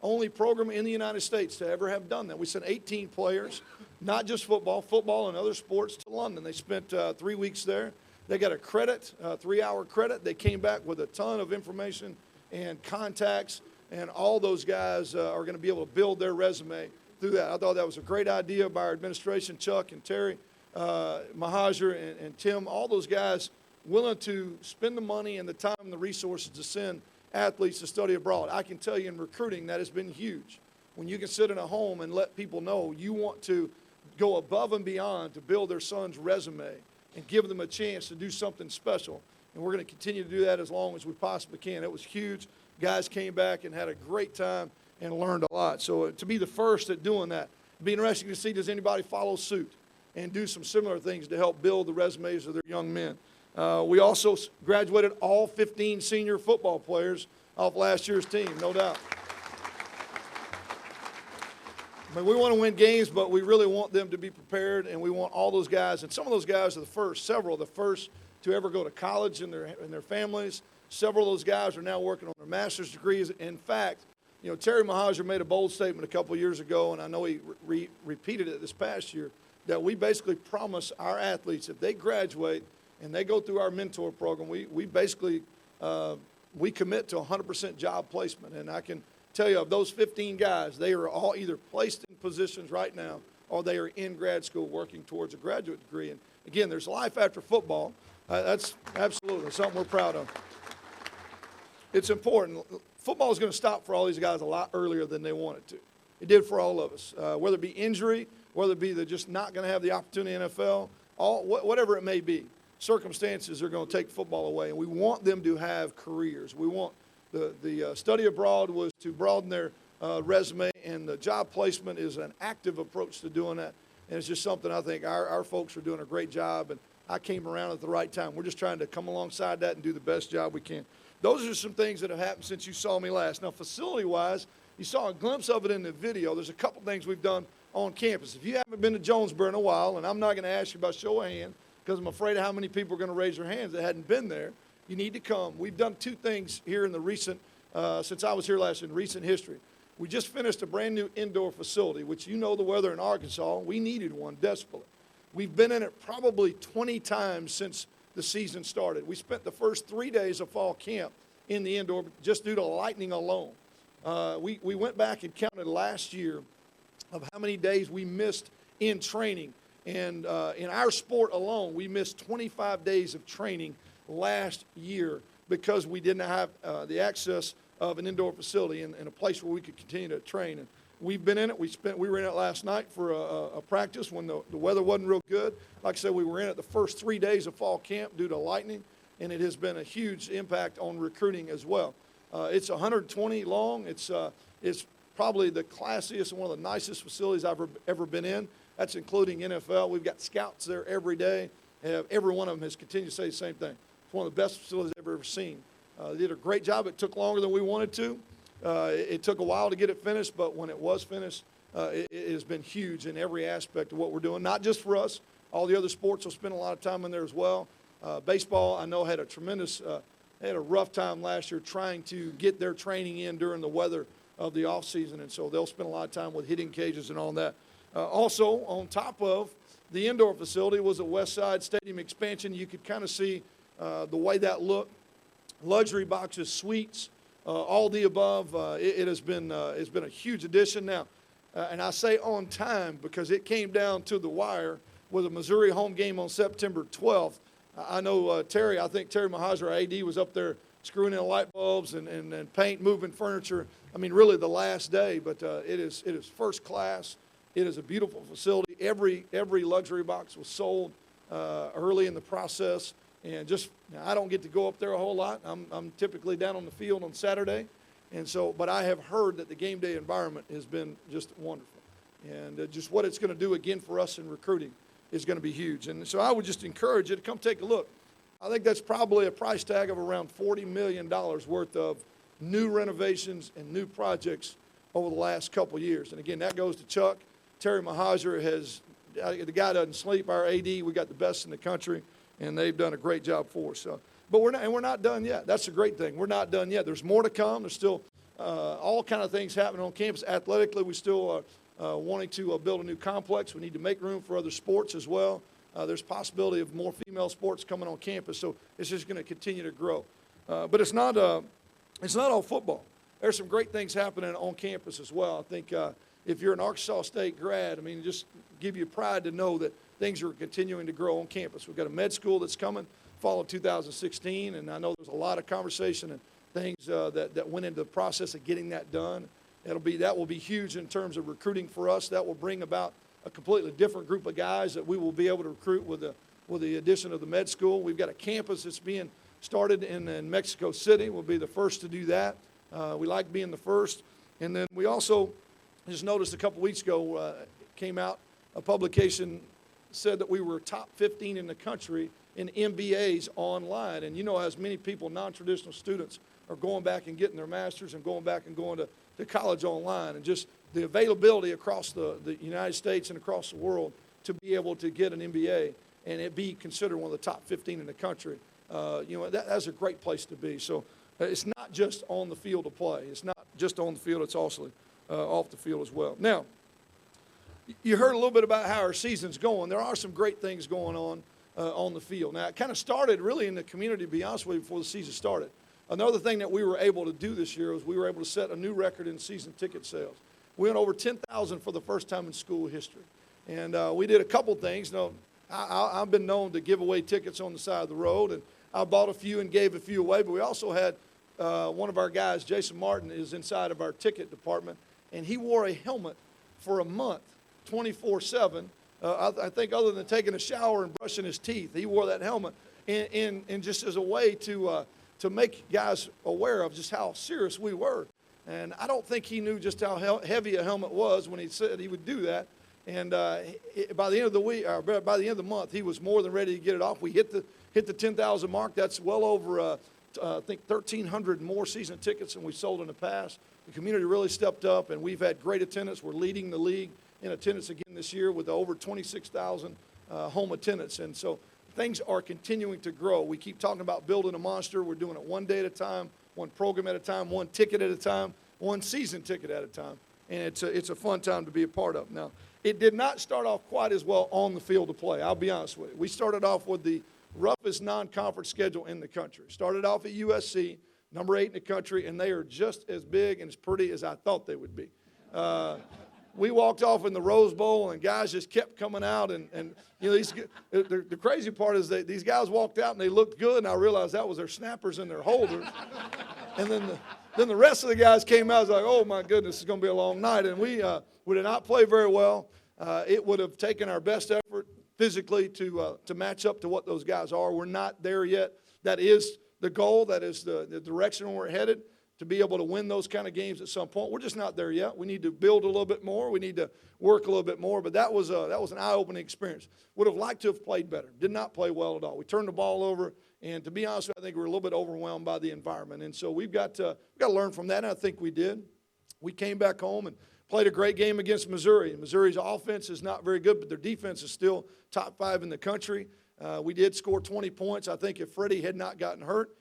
Only program in the United States to ever have done that. We sent 18 players, not just football and other sports, to London. They spent 3 weeks there. They got a credit, 3-hour credit. They came back with a ton of information and contacts, and all those guys are going to be able to build their resume through that. I thought that was a great idea by our administration, Chuck and Terry, Mahajer and Tim, all those guys willing to spend the money and the time and the resources to send athletes to study abroad. I can tell you in recruiting that has been huge. When you can sit in a home and let people know you want to go above and beyond to build their son's resume and give them a chance to do something special. And we're going to continue to do that as long as we possibly can. It was huge. Guys came back and had a great time and learned a lot. So to be the first at doing that, it'd be interesting to see does anybody follow suit and do some similar things to help build the resumes of their young men. We also graduated all 15 senior football players off last year's team, no doubt. I mean, we want to win games, but we really want them to be prepared, and we want all those guys. And some of those guys are several of the first to ever go to college in their families. Several of those guys are now working on their master's degrees. In fact, Terry Mahajer made a bold statement a couple of years ago, and I know he repeated it this past year, that we basically promise our athletes if they graduate and they go through our mentor program, we basically we commit to 100% job placement. And I can tell you of those 15 guys, they are all either placed in positions right now or they are in grad school working towards a graduate degree. And again, there's life after football. That's absolutely something we're proud of. It's important. Football is going to stop for all these guys a lot earlier than they wanted to. It did for all of us, whether it be injury, whether it be they're just not going to have the opportunity in the NFL, whatever it may be. Circumstances are going to take football away, and we want them to have careers. We want the study abroad was to broaden their resume, and the job placement is an active approach to doing that. And it's just something I think our folks are doing a great job, and I came around at the right time. We're just trying to come alongside that and do the best job we can. Those are some things that have happened since you saw me last. Now, facility-wise, you saw a glimpse of it in the video. There's a couple things we've done on campus. If you haven't been to Jonesboro in a while, and I'm not going to ask you about show of hand, because I'm afraid of how many people are going to raise their hands that hadn't been there. You need to come. We've done two things here in the recent, since I was here last, in recent history. We just finished a brand new indoor facility, which you know the weather in Arkansas, we needed one desperately. We've been in it probably 20 times since the season started. We spent the first 3 days of fall camp in the indoor just due to lightning alone. We went back and counted last year of how many days we missed in training. And in our sport alone, we missed 25 days of training last year because we didn't have the access of an indoor facility and a place where we could continue to train. And we've been in it. We were in it last night for a practice when the weather wasn't real good. Like I said, we were in it the first 3 days of fall camp due to lightning, and it has been a huge impact on recruiting as well. It's 120 long. It's probably the classiest and one of the nicest facilities I've ever been in. That's including NFL. We've got scouts there every day. Every one of them has continued to say the same thing. It's one of the best facilities I've ever seen. They did a great job. It took longer than we wanted to. It took a while to get it finished, but when it was finished, it has been huge in every aspect of what we're doing, not just for us. All the other sports will spend a lot of time in there as well. Baseball, I know, had a rough time last year trying to get their training in during the weather of the off season, and so they'll spend a lot of time with hitting cages and all that. Also, on top of the indoor facility was a West Side Stadium expansion. You could kind of see the way that looked. Luxury boxes, suites, all the above. It's been a huge addition now. And I say on time because it came down to the wire with a Missouri home game on September 12th. I know I think Terry Mahajer, our AD, was up there screwing in light bulbs and paint, moving furniture. I mean, really the last day, but it is first class. It is a beautiful facility. Every luxury box was sold early in the process. And I don't get to go up there a whole lot. I'm typically down on the field on Saturday. And so, but I have heard that the game day environment has been just wonderful. And just what it's going to do again for us in recruiting is going to be huge. And so I would just encourage you to come take a look. I think that's probably a price tag of around $40 million worth of new renovations and new projects over the last couple of years. And again, that goes to Chuck. Terry Mahajer the guy doesn't sleep, our AD, we got the best in the country, and they've done a great job for us. But we're not done yet. That's a great thing. We're not done yet. There's more to come. There's still all kind of things happening on campus. Athletically, we still are wanting to build a new complex. We need to make room for other sports as well. There's possibility of more female sports coming on campus, so it's just going to continue to grow. But it's not all football. There's some great things happening on campus as well. I think if you're an Arkansas State grad, I mean, just give you pride to know that things are continuing to grow on campus. We've got a med school that's coming fall of 2016, and I know there's a lot of conversation and things that went into the process of getting that done. That will be huge in terms of recruiting for us. That will bring about a completely different group of guys that we will be able to recruit with the addition of the med school. We've got a campus that's being started in Mexico City. We'll be the first to do that. We like being the first. And then we also just noticed a couple weeks ago came out a publication said that we were top 15 in the country in MBAs online. And you know, as many people, non-traditional students, are going back and getting their masters and going back and going to college online. And just the availability across the United States and across the world to be able to get an MBA and it be considered one of the top 15 in the country, that's a great place to be. So it's not just on the field to play. It's not just on the field. It's also off the field as well. Now, you heard a little bit about how our season's going. There are some great things going on the field. Now, it kind of started really in the community, to be honest with you, before the season started. Another thing that we were able to do this year was we were able to set a new record in season ticket sales. We went over 10,000 for the first time in school history. And we did a couple things. I've been known to give away tickets on the side of the road, and I bought a few and gave a few away. But we also had one of our guys, Jason Martin, is inside of our ticket department, and he wore a helmet for a month, 24/7. I think other than taking a shower and brushing his teeth, he wore that helmet and just as a way to make guys aware of just how serious we were. And I don't think he knew just how heavy a helmet was when he said he would do that. And by the end of the week, or by the end of the month, he was more than ready to get it off. We hit the 10,000 mark. That's well over, I think, 1,300 more season tickets than we sold in the past. The community really stepped up, and we've had great attendance. We're leading the league in attendance again this year with over 26,000 home attendance. And so things are continuing to grow. We keep talking about building a monster. We're doing it one day at a time, one program at a time, one ticket at a time, one season ticket at a time. And it's a fun time to be a part of. Now, it did not start off quite as well on the field of play, I'll be honest with you. We started off with the roughest non-conference schedule in the country. Started off at USC, number 8 in the country, and they are just as big and as pretty as I thought they would be. We walked off in the Rose Bowl, and guys just kept coming out. And you know, the crazy part is that these guys walked out, and they looked good, and I realized that was their snappers and their holders. And then the rest of the guys came out. I was like, oh, my goodness, it's going to be a long night. And we did not play very well. It would have taken our best effort physically to match up to what those guys are. We're not there yet. That is the goal. That is the direction we're headed, to be able to win those kind of games at some point. We're just not there yet. We need to build a little bit more. We need to work a little bit more. But that was an eye-opening experience. Would have liked to have played better. Did not play well at all. We turned the ball over, and to be honest with you, I think we were a little bit overwhelmed by the environment. And so we've got to learn from that, and I think we did. We came back home and played a great game against Missouri. Missouri's offense is not very good, but their defense is still top 5 in the country. We did score 20 points. I think if Freddie had not gotten hurt,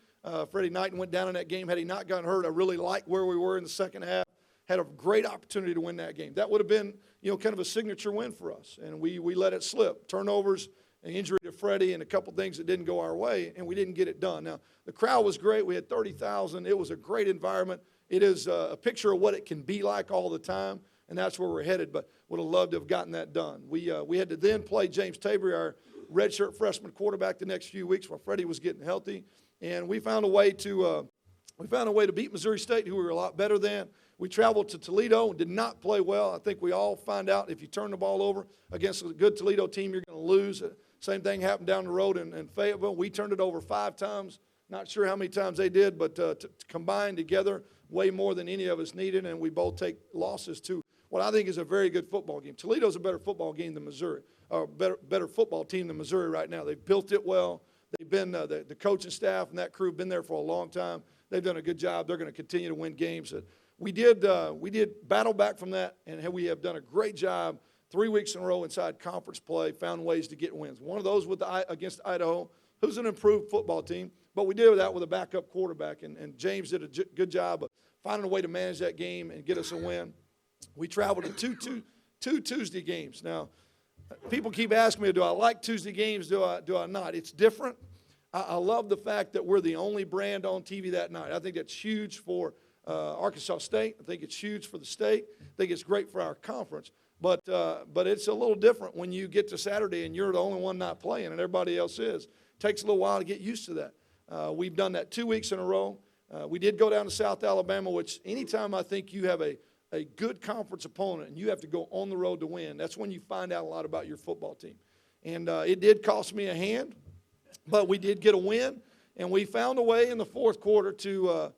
Freddie Knighton went down in that game. Had he not gotten hurt, I really liked where we were in the second half. Had a great opportunity to win that game. That would have been, kind of a signature win for us, and we let it slip. Turnovers, an injury to Freddie, and a couple things that didn't go our way, and we didn't get it done. Now, the crowd was great. We had 30,000. It was a great environment. It is a picture of what it can be like all the time, and that's where we're headed, but would have loved to have gotten that done. We had to then play James Tabry, our redshirt freshman quarterback, the next few weeks while Freddie was getting healthy. And we found a way to beat Missouri State, who we were a lot better than. We traveled to Toledo and did not play well. I think we all find out if you turn the ball over against a good Toledo team, you're going to lose. Same thing happened down the road in Fayetteville. We turned it over 5 times. Not sure how many times they did, but to combine together way more than any of us needed, and we both take losses to what I think is a very good football game. Toledo's a better football game than Missouri, or better football team than Missouri right now. They've built it well. They've been the coaching staff and that crew have been there for a long time. They've done a good job. They're going to continue to win games. We did battle back from that, and we have done a great job 3 weeks in a row inside conference play, found ways to get wins. One of those against Idaho, who's an improved football team, but we did that with a backup quarterback, and James did a good job of finding a way to manage that game and get us a win. We traveled to two Tuesday games. Now, people keep asking me, do I like Tuesday games? Do I not? It's different. I love the fact that we're the only brand on TV that night. I think that's huge for Arkansas State. I think it's huge for the state. I think it's great for our conference. But it's a little different when you get to Saturday and you're the only one not playing and everybody else is. It takes a little while to get used to that. We've done that 2 weeks in a row. We did go down to South Alabama, which anytime I think you have a good conference opponent and you have to go on the road to win, that's when you find out a lot about your football team. And it did cost me a hand, but we did get a win, and we found a way in the fourth quarter to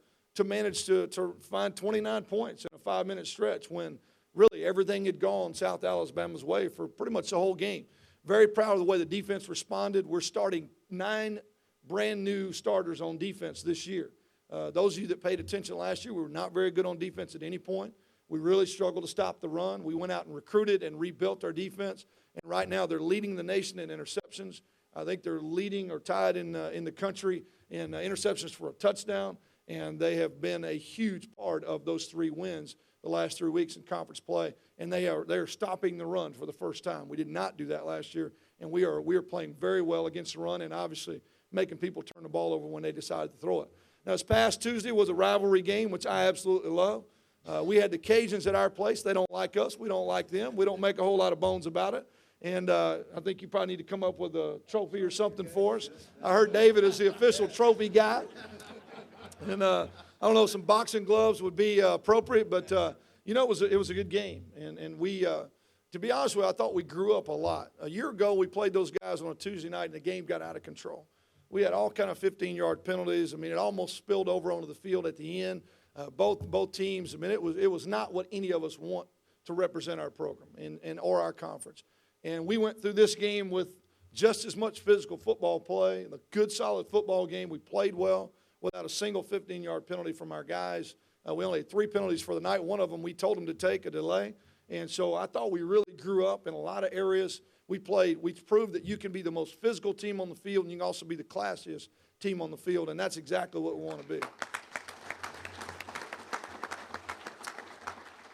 manage to find 29 points in a 5-minute stretch when really everything had gone South Alabama's way for pretty much the whole game. Very proud of the way the defense responded. We're starting 9 brand new starters on defense this year. Those of you that paid attention last year, we were not very good on defense at any point. We really struggled to stop the run. We went out and recruited and rebuilt our defense, and right now they're leading the nation in interceptions. I think they're leading or tied in the country in interceptions for a touchdown, and they have been a huge part of those 3 wins the last 3 weeks in conference play, and they are stopping the run for the first time. We did not do that last year, and we are playing very well against the run and obviously making people turn the ball over when they decide to throw it. Now, this past Tuesday was a rivalry game, which I absolutely love. We had the Cajuns at our place. They don't like us. We don't like them. We don't make a whole lot of bones about it. And I think you probably need to come up with a trophy or something for us. I heard David is the official trophy guy. And I don't know, some boxing gloves would be appropriate, but, it was a good game. And we, to be honest with you, I thought we grew up a lot. A year ago, we played those guys on a Tuesday night, and the game got out of control. We had all kind of 15-yard penalties. I mean, it almost spilled over onto the field at the end. Both teams, I mean, it was not what any of us want to represent our program or our conference. And we went through this game with just as much physical football play, a good, solid football game. We played well without a single 15-yard penalty from our guys. We only had 3 penalties for the night. One of them we told them to take, a delay. And so I thought we really grew up in a lot of areas. we proved that you can be the most physical team on the field, and you can also be the classiest team on the field, and that's exactly what we want to be.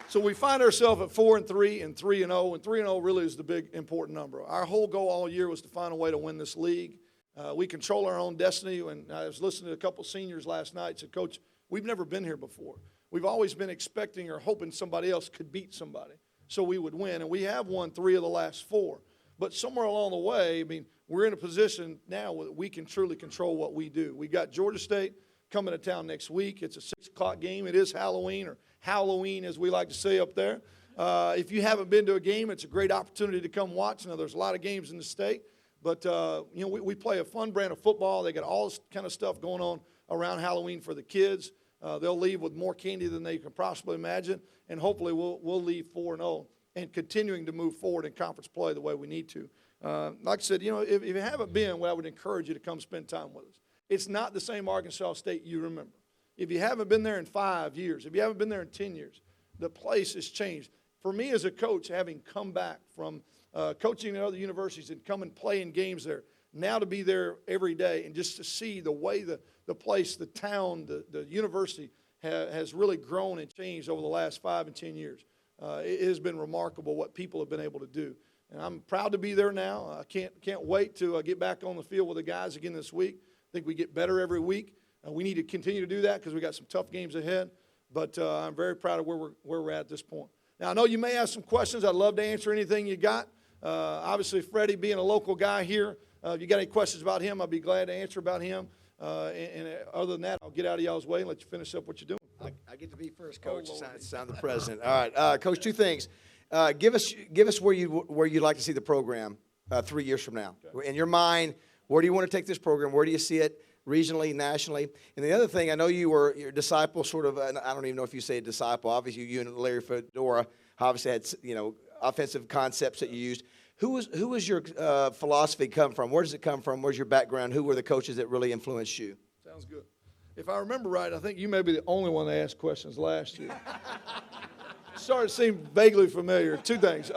So we find ourselves at 4-3 and 3-0, and 3-0 really is the big important number. Our whole goal all year was to find a way to win this league. We control our own destiny, and I was listening to a couple seniors last night. Said, Coach, we've never been here before. We've always been expecting or hoping somebody else could beat somebody so we would win, and we have won 3 of the last 4. But somewhere along the way, I mean, we're in a position now where we can truly control what we do. We got Georgia State coming to town next week. It's a 6 o'clock game. It is Halloween, or Halloween, as we like to say up there. If you haven't been to a game, it's a great opportunity to come watch. Now, there's a lot of games in the state, but we play a fun brand of football. They got all this kind of stuff going on around Halloween for the kids. They'll leave with more candy than they can possibly imagine, and hopefully we'll leave 4-0 and continuing to move forward in conference play the way we need to. Like I said, if you haven't been, well, I would encourage you to come spend time with us. It's not the same Arkansas State you remember. If you haven't been there in 5 years, if you haven't been there in 10 years, the place has changed. For me as a coach, having come back from coaching at other universities and come and play in games there, now to be there every day and just to see the way the place, the town, the university has really grown and changed over the last 5 and 10 years. It has been remarkable what people have been able to do. And I'm proud to be there now. I can't wait to get back on the field with the guys again this week. I think we get better every week. We need to continue to do that because we got some tough games ahead. But I'm very proud of where we're at this point. Now, I know you may have some questions. I'd love to answer anything you got. Obviously, Freddie being a local guy here, if you got any questions about him, I'll be glad to answer about him. And other than that, I'll get out of y'all's way and let you finish up what you're doing. I get to be first, Coach. Sound the president. All right, Coach. 2 things. Give us where you'd like to see the program 3 years from now. Okay. In your mind, where do you want to take this program? Where do you see it regionally, nationally? And the other thing, I know your disciple, sort of. I don't even know if you say a disciple. Obviously, you and Larry Fedora obviously had offensive concepts that you used. Who was your philosophy come from? Where does it come from? Where's your background? Who were the coaches that really influenced you? Sounds good. If I remember right, I think you may be the only one that asked questions last year. Started to seem vaguely familiar. 2 things.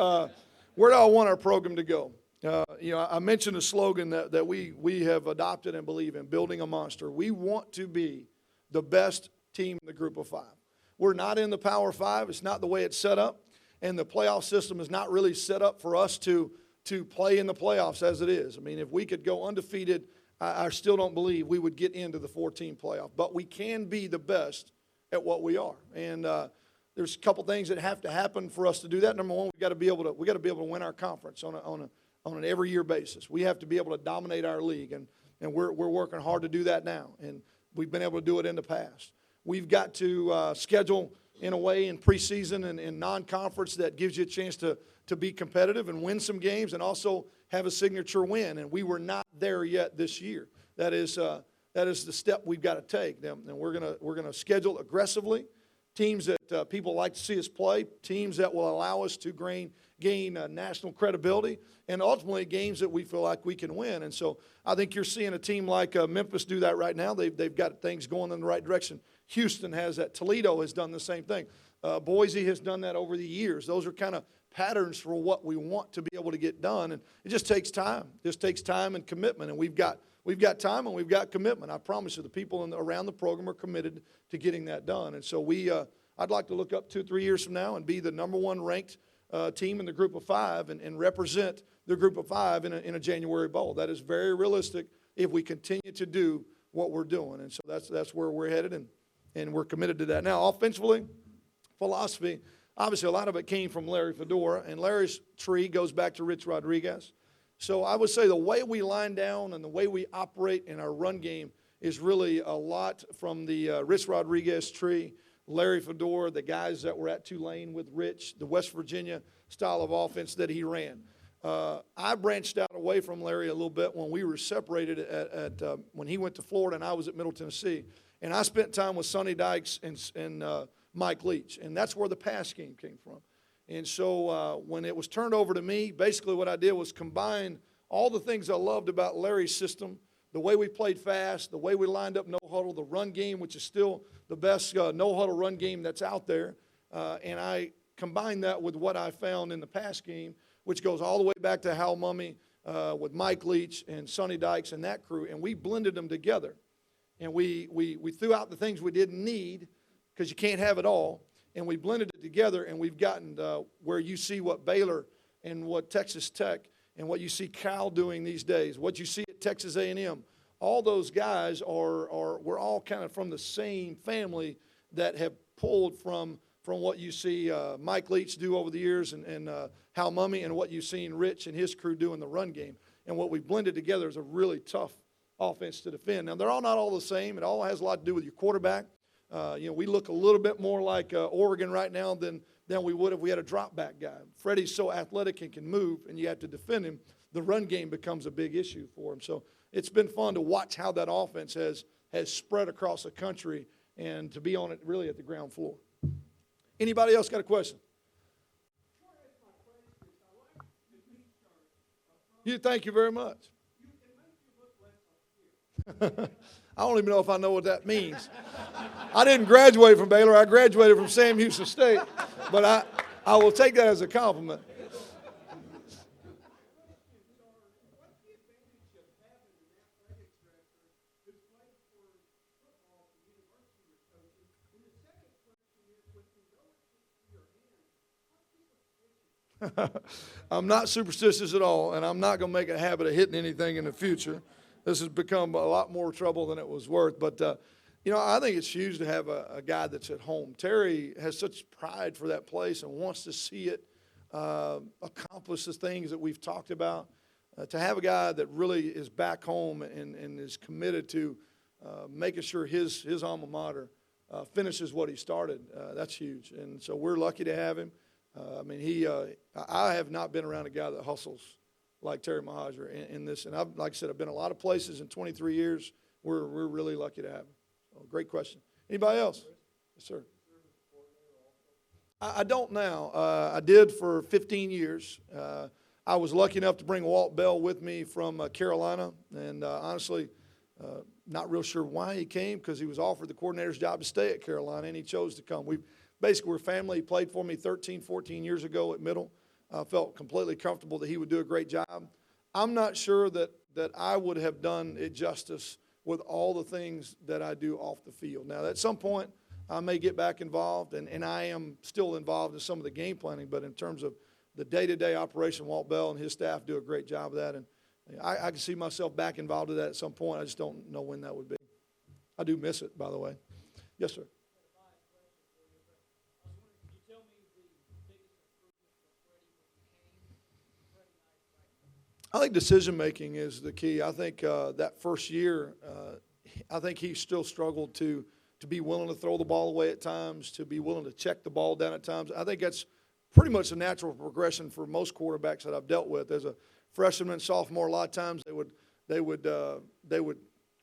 Where do I want our program to go? I mentioned a slogan that we have adopted and believe in, building a monster. We want to be the best team in the group of 5. We're not in the Power 5. It's not the way it's set up. And the playoff system is not really set up for us to play in the playoffs as it is. I mean, if we could go undefeated, I still don't believe we would get into the 14 playoff. But we can be the best at what we are. And there's a couple things that have to happen for us to do that. Number one, we got to be able to win our conference on an every year basis. We have to be able to dominate our league, and we're working hard to do that now. And we've been able to do it in the past. We've got to schedule in a way in preseason and non-conference that gives you a chance to be competitive and win some games and also have a signature win. And we were not there yet this year. That is the step we've got to take. And we're gonna schedule aggressively teams that people like to see us play, teams that will allow us to gain national credibility, and ultimately games that we feel like we can win. And so I think you're seeing a team like Memphis do that right now. They've got things going in the right direction. Houston has that. Toledo has done the same thing. Boise has done that over the years. Those are kind of patterns for what we want to be able to get done, and it just takes time. It just takes time and commitment, and we've got time and we've got commitment. I promise you, the people around the program are committed to getting that done. And so I'd like to look up 2-3 years from now and be the number 1 ranked team in the group of 5 and represent the group of 5 in a January bowl. That is very realistic if we continue to do what we're doing. And so that's where we're headed, and we're committed to that. Now, offensively, philosophy, obviously a lot of it came from Larry Fedora, and Larry's tree goes back to Rich Rodriguez. So I would say the way we line down and the way we operate in our run game is really a lot from the Rich Rodriguez tree, Larry Fedora, the guys that were at Tulane with Rich, the West Virginia style of offense that he ran. I branched out away from Larry a little bit when we were separated when he went to Florida and I was at Middle Tennessee. And I spent time with Sonny Dykes and Mike Leach, and that's where the pass game came from. And so when it was turned over to me, basically what I did was combine all the things I loved about Larry's system, the way we played fast, the way we lined up no huddle, the run game, which is still the best no huddle run game that's out there, and I combined that with what I found in the pass game, which goes all the way back to Hal Mummy with Mike Leach and Sonny Dykes and that crew, and we blended them together. And we threw out the things we didn't need because you can't have it all, and we blended it together, and we've gotten where you see what Baylor and what Texas Tech and what you see Cal doing these days, what you see at Texas A&M. All those guys we're all kind of from the same family that have pulled from what you see Mike Leach do over the years and Hal Mummy and what you've seen Rich and his crew do in the run game. And what we've blended together is a really tough offense to defend. Now, they're all not all the same. It all has a lot to do with your quarterback. We look a little bit more like Oregon right now than we would if we had a drop back guy. Freddie's so athletic and can move, and you have to defend him. The run game becomes a big issue for him. So it's been fun to watch how that offense has spread across the country and to be on it really at the ground floor. Anybody else got a question? Thank you very much. I don't even know if I know what that means. I didn't graduate from Baylor. I graduated from Sam Houston State. But I will take that as a compliment. I'm not superstitious at all, and I'm not going to make a habit of hitting anything in the future. This has become a lot more trouble than it was worth. But, I think it's huge to have a guy that's at home. Terry has such pride for that place and wants to see it accomplish the things that we've talked about. To have a guy that really is back home and is committed to making sure his alma mater finishes what he started, that's huge. And so we're lucky to have him. I have not been around a guy that hustles like Terry Mohajir in this. And like I said, I've been a lot of places in 23 years. We're really lucky to have him. So, great question. Anybody else? Yes, sir. I don't now. I did for 15 years. I was lucky enough to bring Walt Bell with me from Carolina. And honestly, not real sure why he came, because he was offered the coordinator's job to stay at Carolina, and he chose to come. We're family. He played for me 13, 14 years ago at Middle. I felt completely comfortable that he would do a great job. I'm not sure that I would have done it justice with all the things that I do off the field. Now, at some point, I may get back involved, and I am still involved in some of the game planning, but in terms of the day-to-day operation, Walt Bell and his staff do a great job of that, and I can see myself back involved in that at some point. I just don't know when that would be. I do miss it, by the way. Yes, sir. I think decision-making is the key. I think that first year, I think he still struggled to be willing to throw the ball away at times, to be willing to check the ball down at times. I think that's pretty much a natural progression for most quarterbacks that I've dealt with. As a freshman and sophomore, a lot of times they would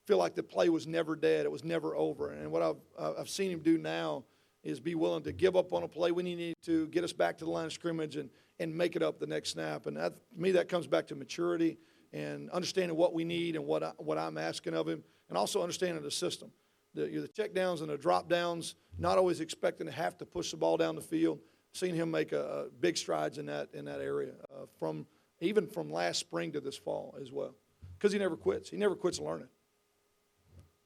feel like the play was never dead. It was never over. And what I've seen him do now is be willing to give up on a play when he needs to, get us back to the line of scrimmage, and make it up the next snap. And to me, that comes back to maturity and understanding what we need and what I'm asking of him, and also understanding the system. The check downs and the drop downs, not always expecting to have to push the ball down the field. Seen him make a big strides in that area even from last spring to this fall as well, because he never quits. He never quits learning.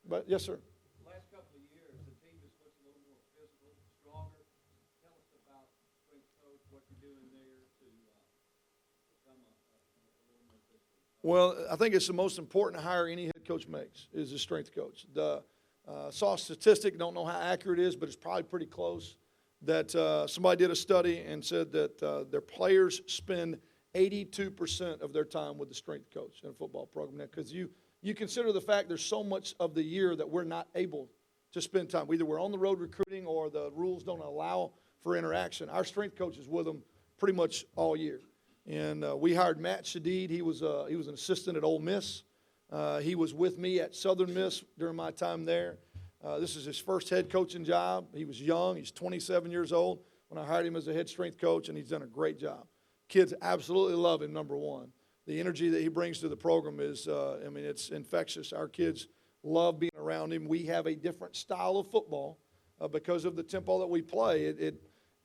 But yes, sir. Last couple of years, the team has looked a little more physical, stronger. Tell us about strength coach, what you're doing there to become a little more physical. Well, I think it's the most important hire any head coach makes is a strength coach. Saw a statistic, don't know how accurate it is, but it's probably pretty close, that somebody did a study and said that their players spend 82% of their time with the strength coach in a football program. Now, because you consider the fact there's so much of the year that we're not able to spend time. Either we're on the road recruiting or the rules don't allow for interaction. Our strength coach is with them pretty much all year. And we hired Matt Shadid. He was an assistant at Ole Miss. He was with me at Southern Miss during my time there. This is his first head coaching job. He was young. He's 27 years old when I hired him as a head strength coach, and he's done a great job. Kids absolutely love him, number one. The energy that he brings to the program is, it's infectious. Our kids love being around him. We have a different style of football because of the tempo that we play.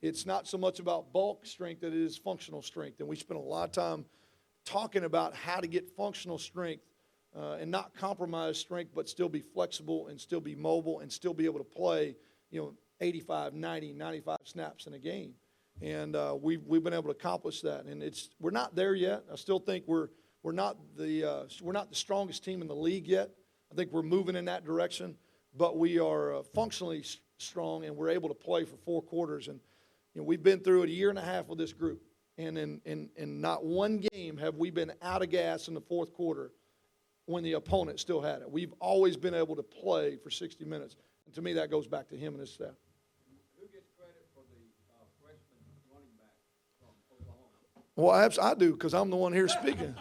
it's not so much about bulk strength that it is functional strength. And we spent a lot of time talking about how to get functional strength and not compromise strength, but still be flexible and still be mobile and still be able to play, 85, 90, 95 snaps in a game. And we've been able to accomplish that. And we're not there yet. I still think we're not the strongest team in the league yet. I think we're moving in that direction, but we are functionally strong, and we're able to play for 4 quarters. And we've been through it a year and a half with this group, and in not one game have we been out of gas in the 4th quarter when the opponent still had it. We've always been able to play for 60 minutes. And to me, that goes back to him and his staff. Who gets credit for the freshman running back from Oklahoma? Well, I do, because I'm the one here speaking.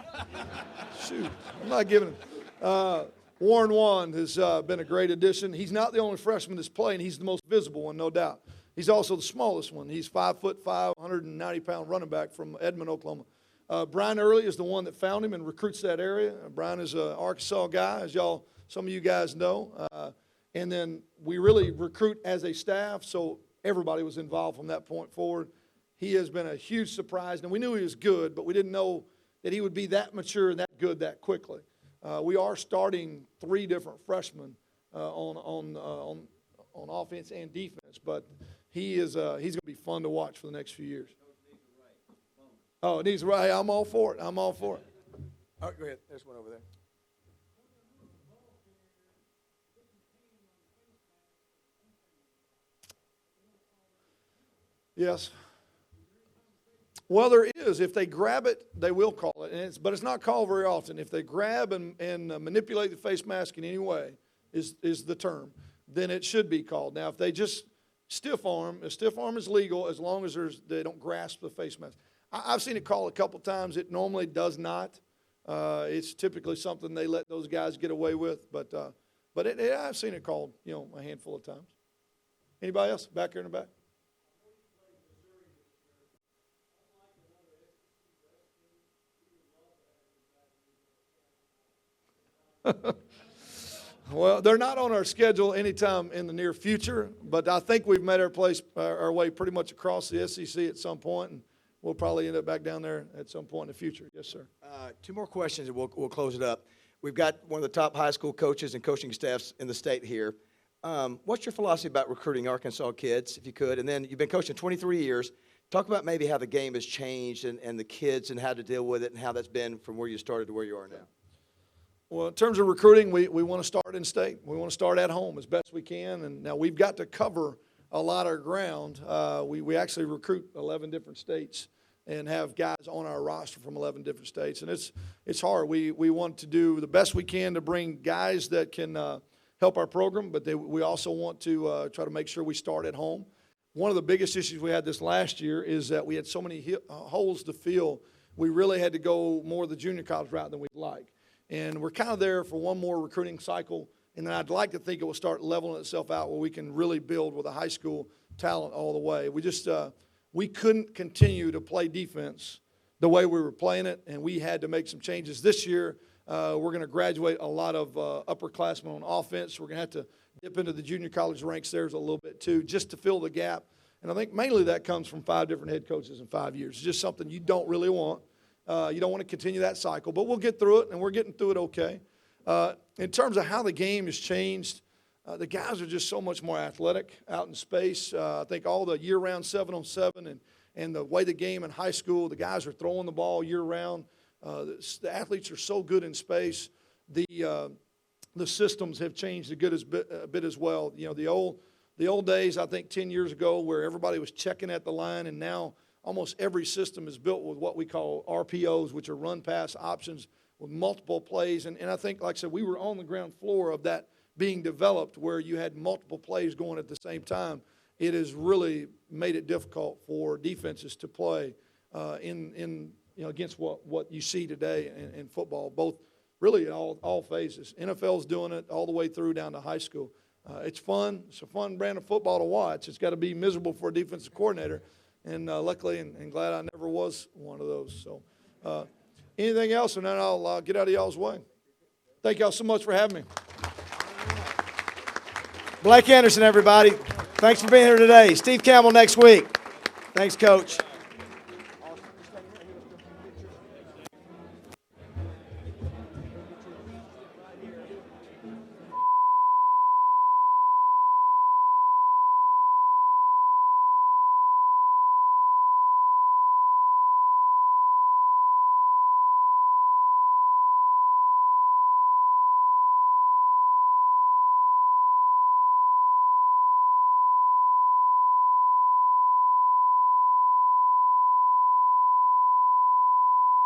Shoot, I'm not giving it. Warren Wand has been a great addition. He's not the only freshman that's playing. He's the most visible one, no doubt. He's also the smallest one. He's 5'5", 190-pound running back from Edmond, Oklahoma. Brian Early is the one that found him and recruits that area. Brian is an Arkansas guy, as some of you guys know. And then we really recruit as a staff, so everybody was involved from that point forward. He has been a huge surprise, and we knew he was good, but we didn't know that he would be that mature and that good that quickly. We are starting 3 different freshmen on offense and defense, but he's going to be fun to watch for the next few years. Oh, it needs right. I'm all for it. I'm all for it. All right, go ahead. There's one over there. Yes. Well, there is. If they grab it, they will call it. But it's not called very often. If they grab and manipulate the face mask in any way, is the term, then it should be called. Now, if they just stiff arm, a stiff arm is legal as long as they don't grasp the face mask. I've seen it called a couple times. It normally does not. It's typically something they let those guys get away with. But I've seen it called, a handful of times. Anybody else back here in the back? Well, they're not on our schedule anytime in the near future, but I think we've made our way pretty much across the SEC at some point, and we'll probably end up back down there at some point in the future. Yes, sir. 2 more questions, and we'll close it up. We've got one of the top high school coaches and coaching staffs in the state here. What's your philosophy about recruiting Arkansas kids, if you could? And then you've been coaching 23 years. Talk about maybe how the game has changed and the kids and how to deal with it and how that's been from where you started to where you are now. Well, in terms of recruiting, we want to start in state. We want to start at home as best we can. And now we've got to cover a lot of ground. We actually recruit 11 different states and have guys on our roster from 11 different states. And it's hard. We want to do the best we can to bring guys that can help our program, but we also want to try to make sure we start at home. One of the biggest issues we had this last year is that we had so many holes to fill. We really had to go more the junior college route than we'd like. And we're kind of there for one more recruiting cycle, and then I'd like to think it will start leveling itself out where we can really build with a high school talent all the way. We just we couldn't continue to play defense the way we were playing it, and we had to make some changes this year. We're going to graduate a lot of upperclassmen on offense. We're going to have to dip into the junior college ranks there a little bit too, just to fill the gap. And I think mainly that comes from 5 different head coaches in 5 years. It's just something you don't really want. You don't want to continue that cycle, but we'll get through it, and we're getting through it okay. In terms of how the game has changed, the guys are just so much more athletic out in space. I think all the year-round 7-on-7 and the way the game in high school, the guys are throwing the ball year-round. The athletes are so good in space. The systems have changed a bit as well. The old days, I think 10 years ago, where everybody was checking at the line, and now almost every system is built with what we call RPOs, which are run-pass options with multiple plays. And I think, like I said, we were on the ground floor of that being developed where you had multiple plays going at the same time. It has really made it difficult for defenses to play against what you see today in football, both really in all phases. NFL's doing it all the way through down to high school. It's fun. It's a fun brand of football to watch. It's got to be miserable for a defensive coordinator. And luckily and glad I never was one of those. So anything else, and then I'll get out of y'all's way. Thank y'all so much for having me. Blake Anderson, everybody. Thanks for being here today. Steve Campbell next week. Thanks, Coach.